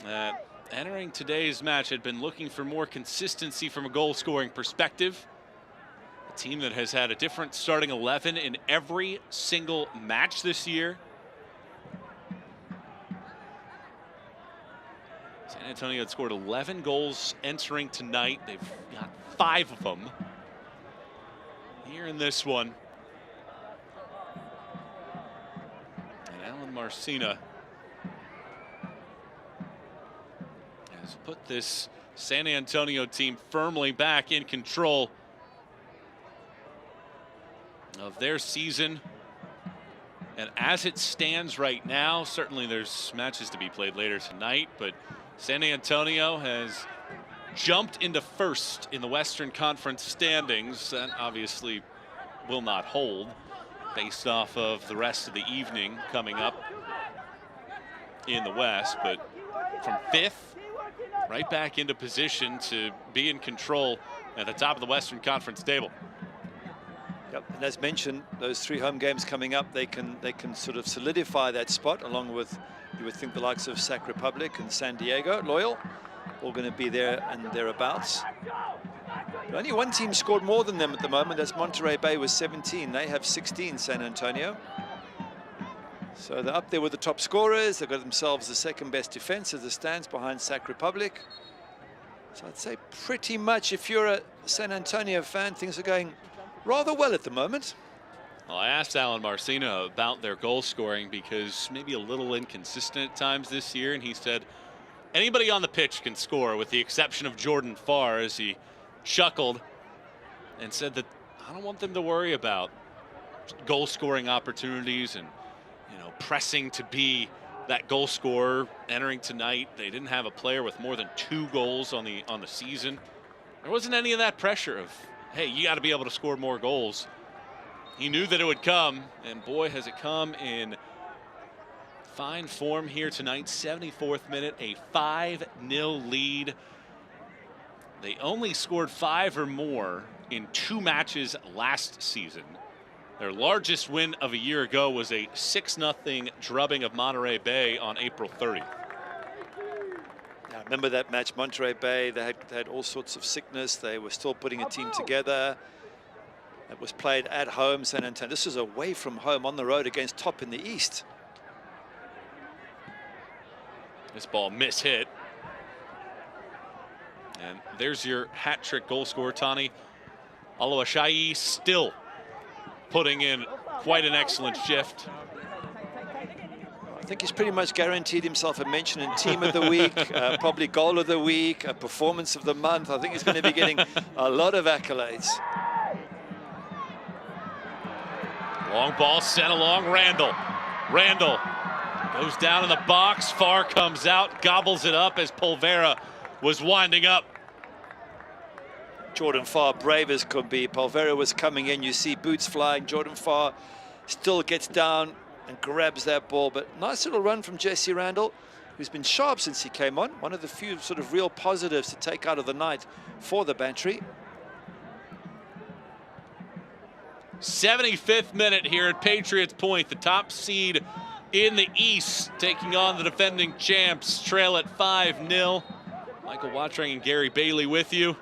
that, entering today's match, had been looking for more consistency from a goal-scoring perspective. A team that has had a different starting 11 in every single match this year. San Antonio had scored 11 goals entering tonight. They've got 5 of them here in this one. And Alan Marcina has put this San Antonio team firmly back in control of their season. And as it stands right now, certainly there's matches to be played later tonight, but San Antonio has jumped into first in the Western Conference standings. That obviously will not hold based off of the rest of the evening coming up in the West, but from 5th right back into position to be in control at the top of the Western Conference table. Yep, and as mentioned, those 3 home games coming up, they can sort of solidify that spot, along with, you would think, the likes of Sac Republic and San Diego, Loyal, all going to be there and thereabouts. But only one team scored more than them at the moment. That's Monterey Bay with 17. They have 16, San Antonio. So they're up there with the top scorers. They've got themselves the 2nd best defense as it stands behind Sac Republic. So I'd say pretty much if you're a San Antonio fan, things are going rather well at the moment. Well, I asked Alan Marcino about their goal scoring because maybe a little inconsistent at times this year, and he said anybody on the pitch can score with the exception of Jordan Farr, as he chuckled and said that I don't want them to worry about goal scoring opportunities and, you know, pressing to be that goal scorer entering tonight. They didn't have a player with more than 2 goals on the season. There wasn't any of that pressure of, hey, you got to be able to score more goals. He knew that it would come, and boy, has it come in fine form here tonight. 74th minute, a 5-0 lead. They only scored 5 or more in 2 matches last season. Their largest win of a year ago was a 6-0 drubbing of Monterey Bay on April 30th. Now, remember that match, Monterey Bay, they had all sorts of sickness. They were still putting a team together. It was played at home, San Antonio. This is away from home on the road against top in the East. This ball mishit. And there's your hat-trick goal scorer, Tani Oluwaseyi, still putting in quite an excellent shift. I think he's pretty much guaranteed himself a mention in Team of the Week, probably Goal of the Week, a Performance of the Month. I think he's going to be getting a lot of accolades. Long ball sent along, Randall. Randall goes down in the box. Farr comes out, gobbles it up as Polvera was winding up. Jordan Farr, brave as could be. Polvera was coming in. You see boots flying. Jordan Farr still gets down and grabs that ball. But nice little run from Jesse Randall, who's been sharp since he came on. One of the few sort of real positives to take out of the night for the Bantry. 75th minute here at Patriots Point, the top seed in the East, taking on the defending champs, trail at 5-0. Michael Watring and Gary Bailey with you.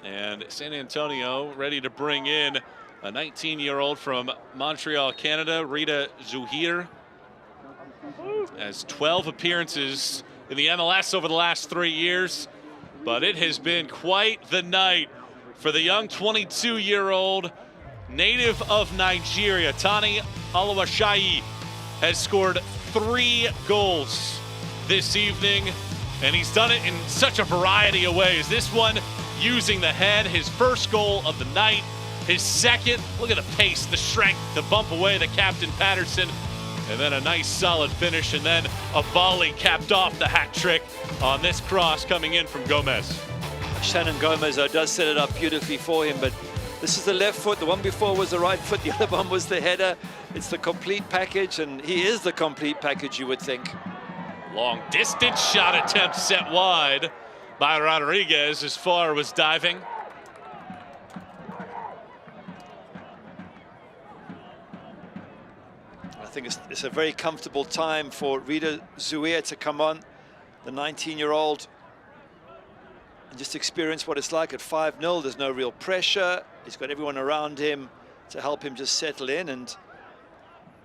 And San Antonio ready to bring in a 19-year-old from Montreal, Canada, Rita Zuhir. Has 12 appearances in the MLS over the last 3 years, but it has been quite the night for the young 22-year-old native of Nigeria. Tani Oluwaseyi has scored 3 goals this evening, and he's done it in such a variety of ways. This one using the head, his first goal of the night. His second, look at the pace, the strength to bump away the captain Patterson, and then a nice solid finish, and then a volley capped off the hat trick on this cross coming in from Gomez. Shannon Gomez does set it up beautifully for him, but this is the left foot. The one before was the right foot. The other one was the header. It's the complete package, and he is the complete package, you would think. Long distance shot attempt set wide by Rodriguez as Farr was diving. I think it's a very comfortable time for Rita Zuhir to come on, the 19-year-old, and just experience what it's like at 5-0. There's no real pressure. He's got everyone around him to help him just settle in, and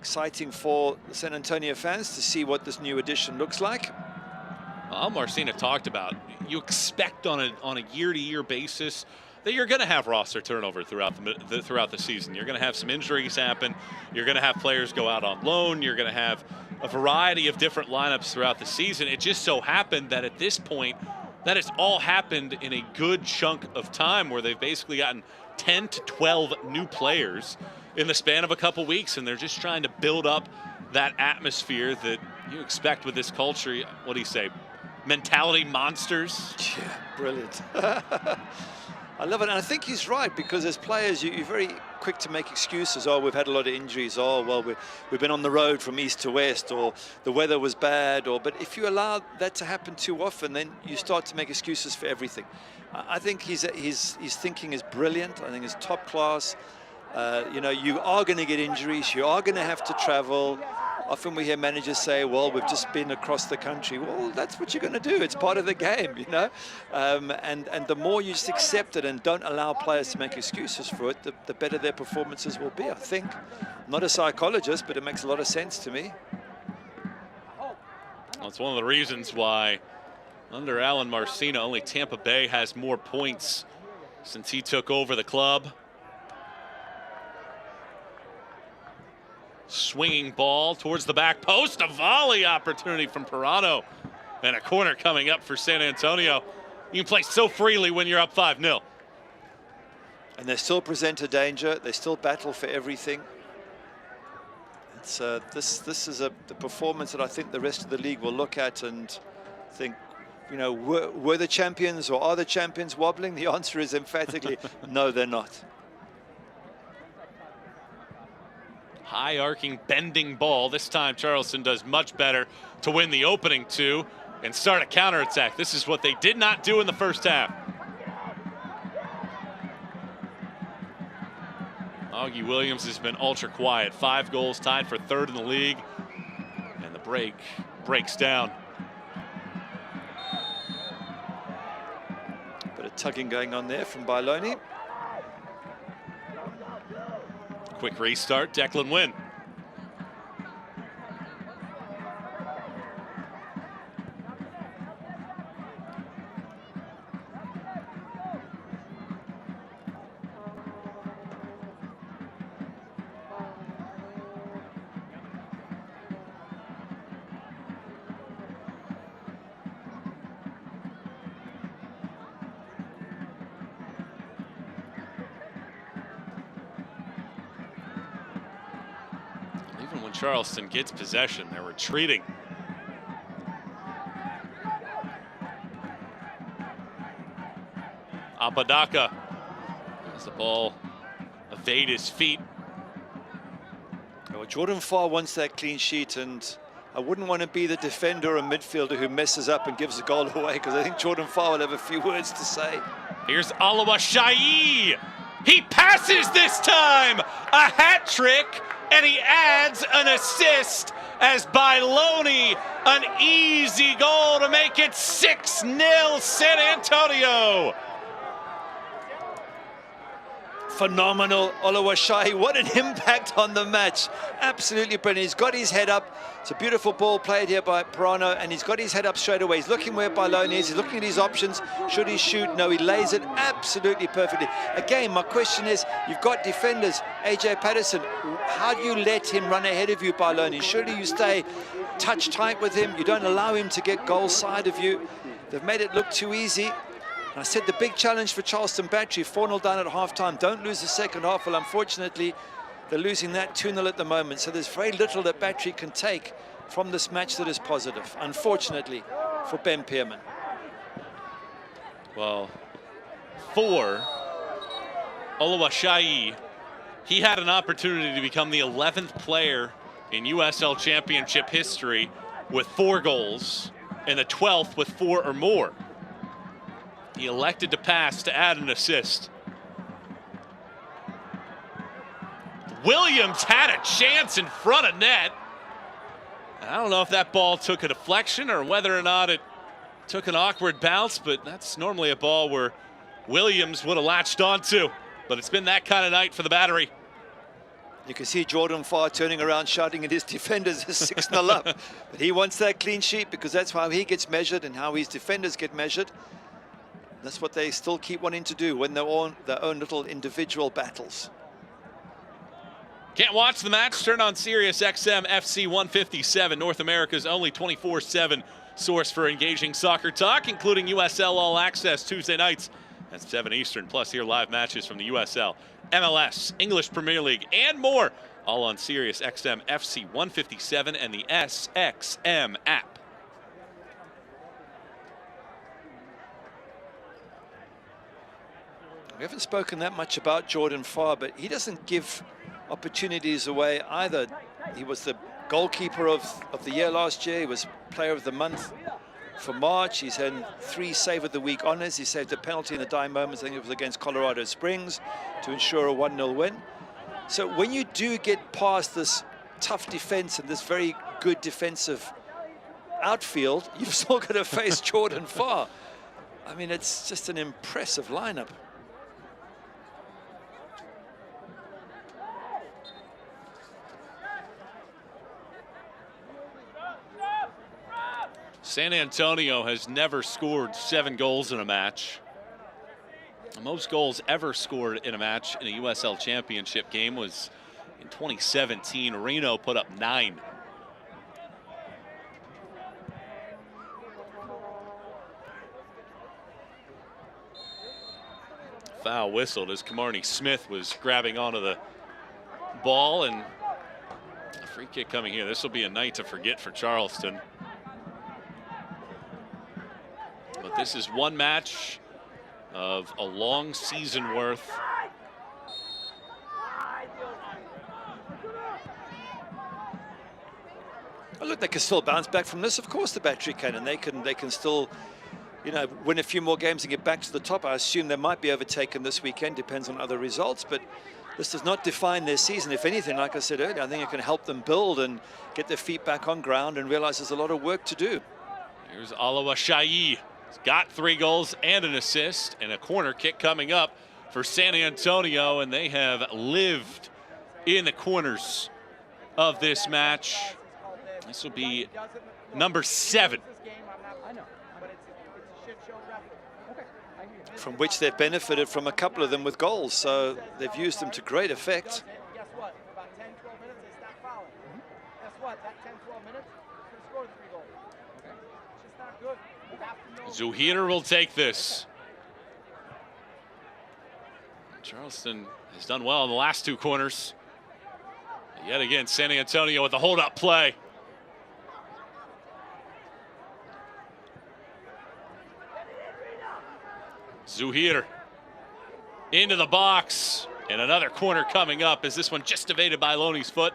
exciting for the San Antonio fans to see what this new addition looks like. Al Marcina talked about, you expect on a year-to-year basis that you're going to have roster turnover throughout the season. You're going to have some injuries happen. You're going to have players go out on loan. You're going to have a variety of different lineups throughout the season. It just so happened that at this point, that has all happened in a good chunk of time where they've basically gotten 10 to 12 new players in the span of a couple weeks, and they're just trying to build up that atmosphere that you expect with this culture. What do you say? Mentality monsters? Yeah, brilliant. I love it, and I think he's right, because as players, you're very quick to make excuses. Oh, we've had a lot of injuries. Oh, well, we've been on the road from east to west, or the weather was bad. But if you allow that to happen too often, then you start to make excuses for everything. I think his thinking is brilliant. I think it's top class. You know, you are going to get injuries. You are going to have to travel. Often we hear managers say, well, we've just been across the country. Well, that's what you're going to do. It's part of the game, you know. And the more you just accept it and don't allow players to make excuses for it, the better their performances will be, I think. I'm not a psychologist, but it makes a lot of sense to me. Well, it's one of the reasons why Under Alan Marcina, only Tampa Bay has more points since he took over the club. Swinging ball towards the back post, a volley opportunity from Pirano, and a corner coming up for San Antonio. You can play so freely when you're up 5-0. And they still present a danger. They still battle for everything. It's this is the performance that I think the rest of the league will look at and think, you know, were the champions or are the champions wobbling? The answer is emphatically no, they're not. High arcing, bending ball. This time Charleston does much better to win the opening two and start a counterattack. This is what they did not do in the first half. Augie Williams has been ultra quiet. 5 goals, tied for 3rd in the league. And the break breaks down. Bit of tugging going on there from Bailoni. Quick restart, Declan Wynn. Even when Charleston gets possession, they're retreating. Apodaca as the ball evade his feet. Well, Jordan Farr wants that clean sheet, and I wouldn't want to be the defender or midfielder who messes up and gives a goal away, because I think Jordan Farr will have a few words to say. Here's Alawashai. He passes this time. A hat trick, and he adds an assist as Bailoni, an easy goal to make it 6-0 San Antonio. Phenomenal, Olawashai. What an impact on the match. Absolutely brilliant. He's got his head up. It's a beautiful ball played here by Pirano, and he's got his head up straight away. He's looking where Bailoni is. He's looking at his options. Should he shoot? No, he lays it absolutely perfectly. Again, my question is, you've got defenders, AJ Patterson. How do you let him run ahead of you, Bailoni? Surely you stay touch tight with him. You don't allow him to get goal side of you. They've made it look too easy. I said the big challenge for Charleston Battery, 4-0 down at halftime. Don't lose the second half. Well, unfortunately, they're losing that 2-0 at the moment. So there's very little that Battery can take from this match that is positive, unfortunately, for Ben Pearman. Well, for Olawashai, he had an opportunity to become the 11th player in USL Championship history with 4 goals and the 12th with 4 or more. He elected to pass to add an assist. Williams had a chance in front of net. I don't know if that ball took a deflection or whether or not it took an awkward bounce, but that's normally a ball where Williams would have latched onto. But it's been that kind of night for the Battery. You can see Jordan Farr turning around, shouting at his defenders, 6-0 up. But he wants that clean sheet because that's how he gets measured and how his defenders get measured. That's what they still keep wanting to do when they're on their own little individual battles. Can't watch the match? Turn on Sirius XM FC 157, North America's only 24/7 source for engaging soccer talk, including USL All Access Tuesday nights at 7 Eastern. Plus, hear live matches from the USL, MLS, English Premier League, and more. All on Sirius XM FC 157 and the SXM app. We haven't spoken that much about Jordan Farr, but he doesn't give opportunities away either. He was the goalkeeper of the year last year. He was player of the month for March. He's had 3 save of the week honors. He saved a penalty in the dying moments. I think it was against Colorado Springs to ensure a 1-0 win. So when you do get past this tough defense and this very good defensive outfield, you've still got to face Jordan Farr. I mean, it's just an impressive lineup. San Antonio has never scored 7 goals in a match. The most goals ever scored in a match in a USL Championship game was in 2017. Reno put up 9. Foul whistled as Camarney Smith was grabbing onto the ball, and a free kick coming here. This will be a night to forget for Charleston. But this is one match of a long season worth. Well, look, they can still bounce back from this. Of course, the Battery can, and they can still, you know, win a few more games and get back to the top. I assume they might be overtaken this weekend. Depends on other results, but this does not define their season. If anything, like I said earlier, I think it can help them build and get their feet back on ground and realize there's a lot of work to do. Here's Alawa Shayi. He's got 3 goals and an assist, and a corner kick coming up for San Antonio, and they have lived in the corners of this match. This will be number 7. From which they've benefited from a couple of them with goals, so they've used them to great effect. Guess what? About 10, 12 minutes, they stop fouling. Guess what? That 10, 12 minutes, could have scored 3 goals. It's just not good. You have to know. Zuhir will take this. Charleston has done well in the last 2 corners. Yet again, San Antonio with the hold-up play. Zuhir into the box, and another corner coming up. Is this one just evaded by Loney's foot?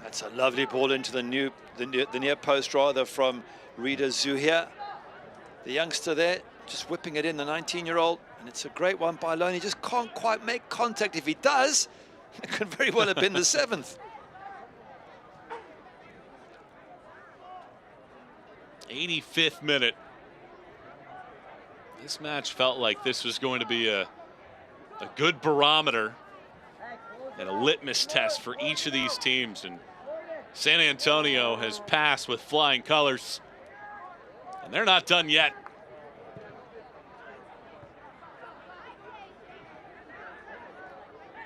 That's a lovely ball into the near post, rather, from Rida Zuhir. The youngster there, just whipping it in, the 19-year-old, and it's a great one by Loney. Just can't quite make contact. If he does, it could very well have been the 7th. 85th minute. This match felt like this was going to be a good barometer and a litmus test for each of these teams. And San Antonio has passed with flying colors, and they're not done yet.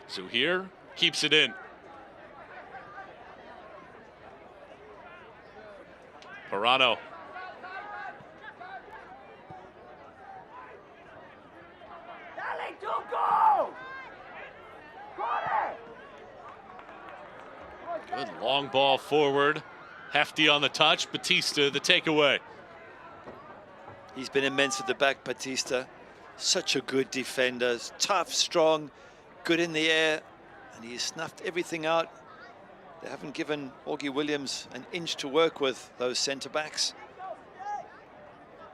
Zuhir keeps it in. Parano. Good long ball forward. Hefty on the touch. Batista the takeaway. He's been immense at the back, Batista. Such a good defender. Tough, strong, good in the air. And he snuffed everything out. They haven't given Augie Williams an inch to work with, those centre-backs.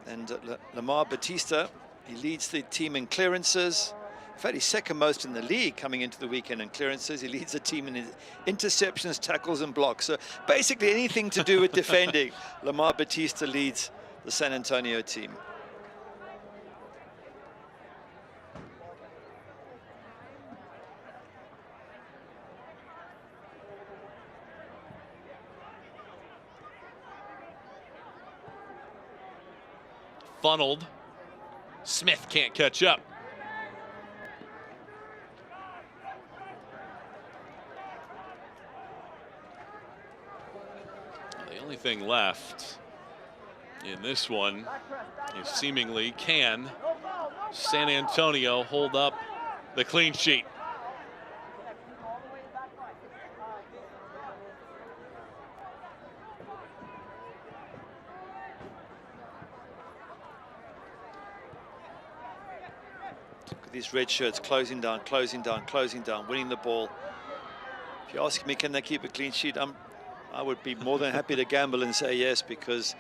And Lamar Batista, he leads the team in clearances. In fact, he's second most in the league coming into the weekend in clearances. He leads the team in interceptions, tackles, and blocks. So basically anything to do with defending, Lamar Batista leads the San Antonio team. Funneled. Smith can't catch up. The only thing left in this one is seemingly can San Antonio hold up the clean sheet. These red shirts closing down, winning the ball. If you ask me, can they keep a clean sheet? I would be more than happy to gamble and say yes, because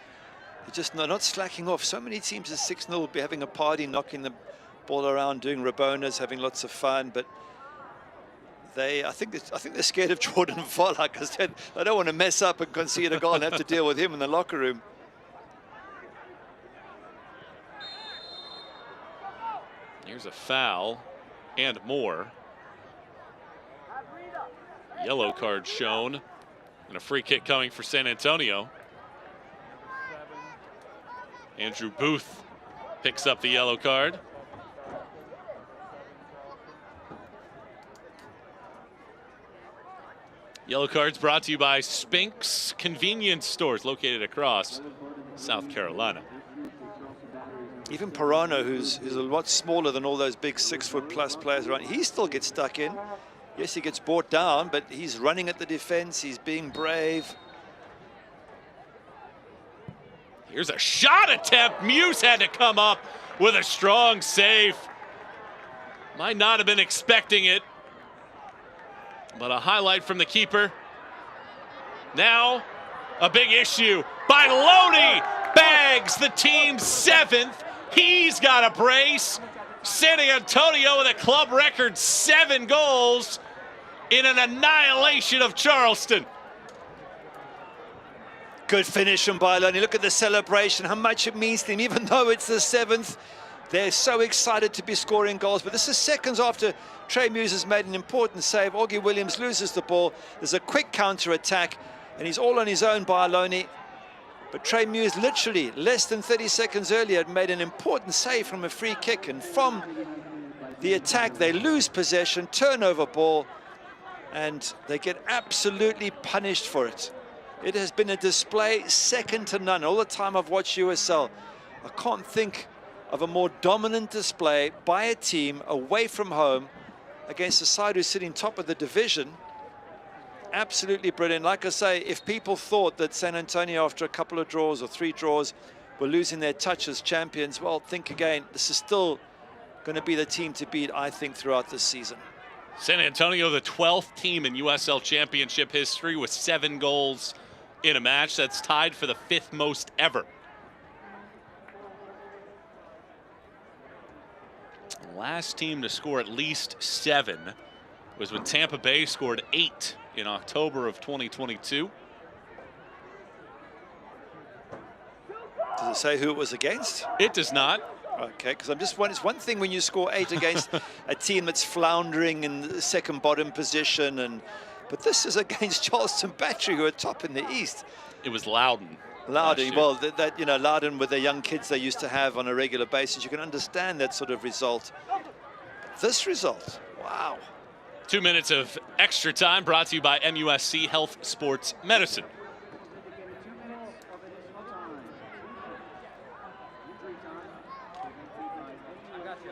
they're just not slacking off. So many teams at 6-0 will be having a party, knocking the ball around, doing Rabonas, having lots of fun, but I think they're scared of Jordan Voll, because they don't want to mess up and concede a goal and have to deal with him in the locker room. Here's a foul and more. Yellow card shown, and a free kick coming for San Antonio. Andrew Booth picks up the yellow card. Yellow cards brought to you by Spink's Convenience Stores, located across South Carolina. Even Pirano, who's a lot smaller than all those big 6-foot-plus players around, he still gets stuck in. Yes, he gets brought down, but he's running at the defense. He's being brave. Here's a shot attempt. Muse had to come up with a strong save. Might not have been expecting it, but a highlight from the keeper. Now, a big issue. Bailoni bags the team's 7th. He's got a brace. San Antonio with a club record 7 goals in an annihilation of Charleston. Good finish from Bailoni. Look at the celebration, how much it means to him, even though it's the 7th. They're so excited to be scoring goals, but this is seconds after Trey Muse has made an important save. Augie Williams loses the ball. There's a quick counter-attack, and he's all on his own, Bailoni. But Trey Muse literally less than 30 seconds earlier had made an important save from a free kick, and from the attack they lose possession, turnover ball, and they get absolutely punished for it. It has been a display second to none. All the time I've watched USL, I can't think of a more dominant display by a team away from home against a side who's sitting top of the division. Absolutely brilliant. Like I say, if people thought that San Antonio, after a couple of draws or 3 draws, were losing their touch as champions, well, think again. This is still going to be the team to beat, I think, throughout this season. San Antonio, the 12th team in USL Championship history with 7 goals in a match. That's tied for the 5th most ever. The last team to score at least 7 was when Tampa Bay scored 8 in October of 2022. Does it say who it was against? It does not. Okay, because I'm just wondering, it's one thing when you score 8 against a team that's floundering in the second bottom position, but this is against Charleston Battery, who are top in the East. It was Loudon. Loudon, well, that you know, Loudon with the young kids they used to have on a regular basis, you can understand that sort of result. This result, wow. 2 minutes of extra time brought to you by MUSC Health Sports Medicine.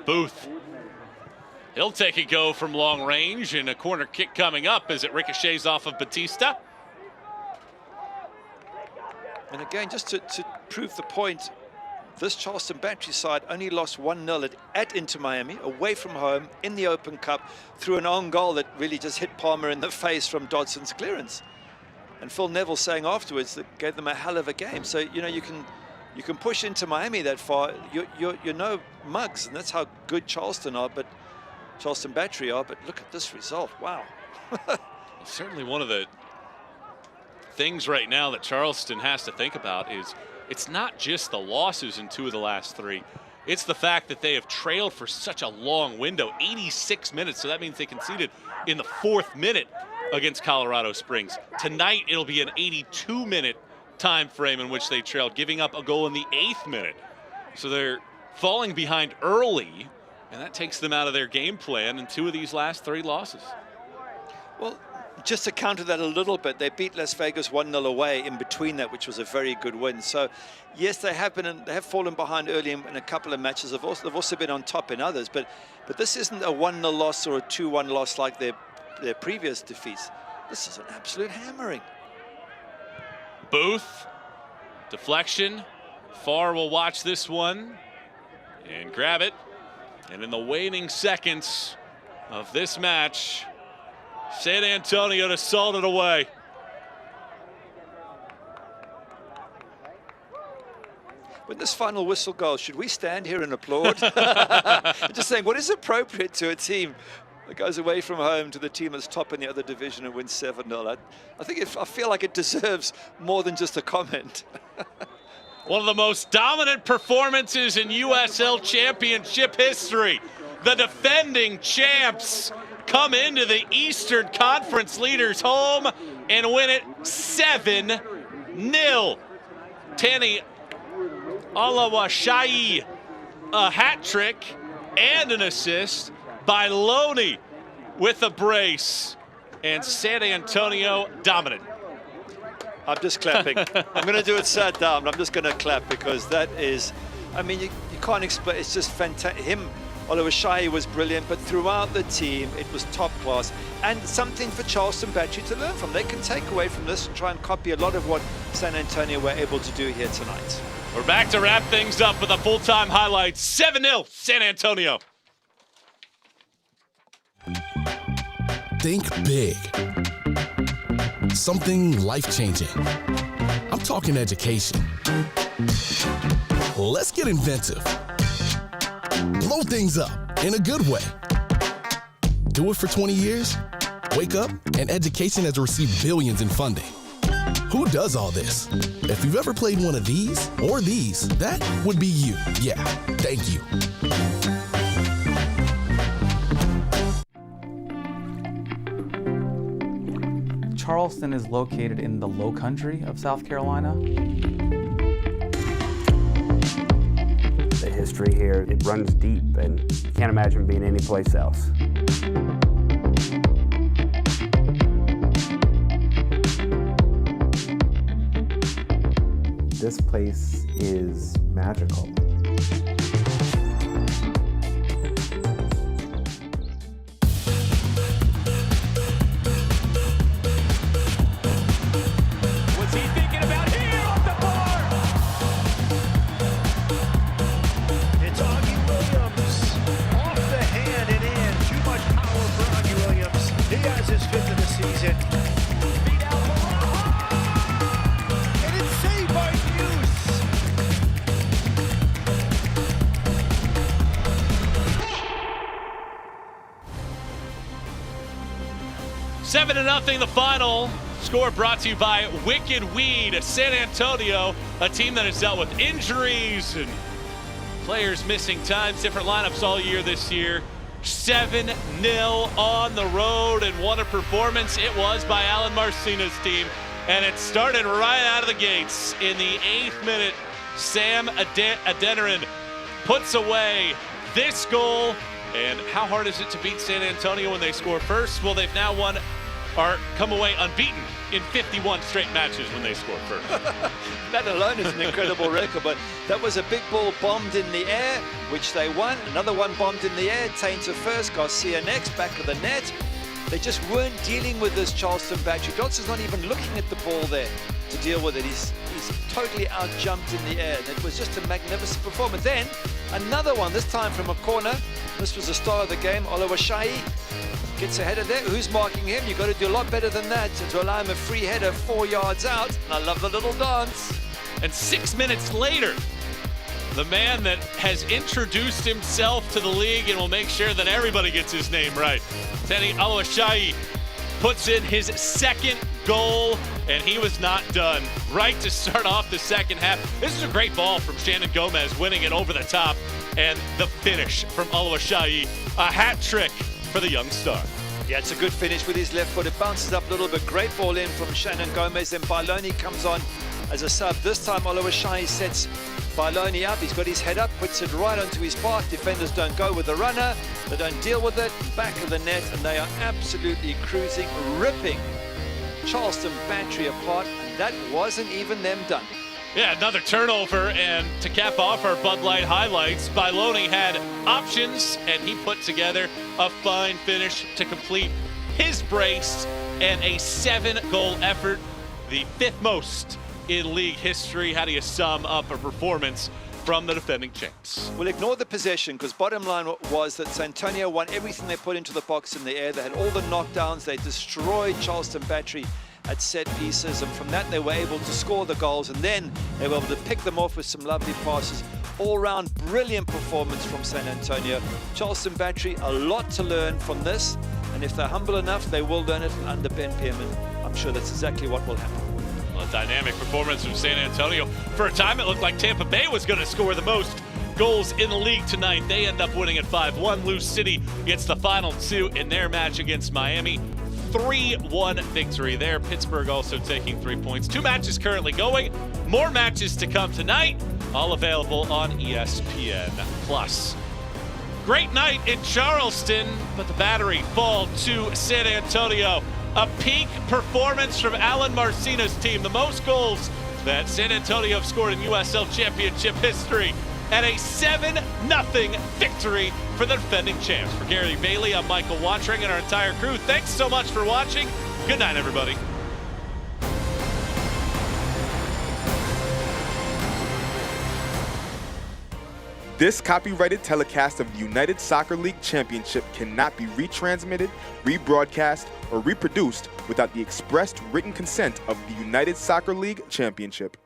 Booth. He'll take a go from long range, and a corner kick coming up as it ricochets off of Batista. And again, just to prove the point, this Charleston Battery side only lost 1-0 at Inter Miami, away from home, in the Open Cup, through an own goal that really just hit Palmer in the face from Dodson's clearance. And Phil Neville saying afterwards that gave them a hell of a game. So, you know, you can push into Miami that far. You're no mugs, and that's how good Charleston Battery are. But look at this result. Wow. Certainly one of the things right now that Charleston has to think about is it's not just the losses in 2 of the last 3. It's the fact that they have trailed for such a long window, 86 minutes. So that means they conceded in the 4th minute against Colorado Springs. Tonight, it'll be an 82-minute time frame in which they trailed, giving up a goal in the 8th minute. So they're falling behind early, and that takes them out of their game plan in 2 of these last 3 losses. Well, just to counter that a little bit, they beat Las Vegas 1-0 away in between that, which was a very good win. So, yes, they have fallen behind early in a couple of matches. They've also been on top in others, but this isn't a 1-0 loss or a 2-1 loss like their previous defeats. This is an absolute hammering. Booth, deflection. Farr will watch this one and grab it. And in the waning seconds of this match, San Antonio to salt it away. When this final whistle goes, should we stand here and applaud? I'm just saying, what is appropriate to a team that goes away from home to the team that's top in the other division and wins 7-0? I feel like it deserves more than just a comment. One of the most dominant performances in USL Championship history. The defending champs come into the Eastern Conference leaders' home and win it 7-0. Tanny Alawashai, a hat trick and an assist. Bailoni with a brace. And San Antonio dominant. I'm just clapping. I'm going to do it sat down. I'm just going to clap because that is, I mean, you can't explain. It's just fantastic. Alawashai was brilliant, but throughout the team, it was top class. And something for Charleston Battery to learn from. They can take away from this and try and copy a lot of what San Antonio were able to do here tonight. We're back to wrap things up with a full-time highlights. 7-0, San Antonio. Think big. Something life-changing. I'm talking education. Let's get inventive. Blow things up in a good way. Do it for 20 years? Wake up and education has received billions in funding. Who does all this? If you've ever played one of these or these, that would be you. Yeah, thank you. Charleston is located in the Low Country of South Carolina. The history here, it runs deep, and you can't imagine being anyplace else. This place is magical. What's he thinking about here off the bar? It's Augie Williams off the hand and in. Too much power for Augie Williams. He has his 5th of the season. Beat out Baraha! And it's saved by Hughes. 7-0 the final. Score brought to you by Wicked Weed. San Antonio, a team that has dealt with injuries and players missing times, different lineups all year this year. 7-0 on the road, and what a performance it was by Alan Marcina's team. And it started right out of the gates. In the 8th minute, Sam Adeniran puts away this goal. And how hard is it to beat San Antonio when they score first? Well, they've now won or come away unbeaten in 51 straight matches when they score first. That alone is an incredible record, but that was a big ball bombed in the air, which they won. Another one bombed in the air, Tainter first, Garcia next, back of the net. They just weren't dealing with this Charleston Battery. Johnson's not even looking at the ball there to deal with it. He's totally out-jumped in the air. It was just a magnificent performance. Then, another one, this time from a corner. This was the star of the game, Alawashai. Gets a header there. Who's marking him? You've got to do a lot better than that to allow him a free header 4 yards out. And I love the little dance. And 6 minutes later, the man that has introduced himself to the league and will make sure that everybody gets his name right, Tani Alawashai, puts in his 2nd goal, and he was not done. Right to start off the second half. This is a great ball from Shannon Gomez, winning it over the top, and the finish from Alawashai, a hat trick for the young star. Yeah, it's a good finish with his left foot. It bounces up a little bit. Great ball in from Shannon Gomez. Then Bailoni comes on as a sub. This time Alawashai sets Bailoni up. He's got his head up, puts it right onto his path. Defenders don't go with the runner. They don't deal with it. Back of the net, and they are absolutely cruising, ripping Charleston Battery apart. And that wasn't even them done. Yeah, another turnover, and to cap off our Bud Light highlights, Bailoni had options, and he put together a fine finish to complete his brace and a 7-goal effort, the 5th most in league history. How do you sum up a performance from the defending champs? We'll ignore the possession, because bottom line was that San Antonio won everything they put into the box in the air. They had all the knockdowns. They destroyed Charleston Battery at set pieces, and from that they were able to score the goals, and then they were able to pick them off with some lovely passes. All-round brilliant performance from San Antonio. Charleston Battery, a lot to learn from this, and if they're humble enough, they will learn it under Ben Pierman. I'm sure that's exactly what will happen. Well, a dynamic performance from San Antonio. For a time, it looked like Tampa Bay was going to score the most goals in the league tonight. They end up winning at 5-1. Lou City gets the final 2 in their match against Miami. 3-1 victory there. Pittsburgh also taking 3 points. 2 matches currently going. More matches to come tonight. all available on ESPN+. Great night in Charleston, but the Battery fall to San Antonio. A peak performance from Alan Marcina's team, the most goals that San Antonio have scored in USL Championship history, and a 7-0 victory for the defending champs. For Gary Bailey, I'm Michael Watring and our entire crew. Thanks so much for watching. Good night, everybody. This copyrighted telecast of the United Soccer League Championship cannot be retransmitted, rebroadcast, or reproduced without the expressed written consent of the United Soccer League Championship.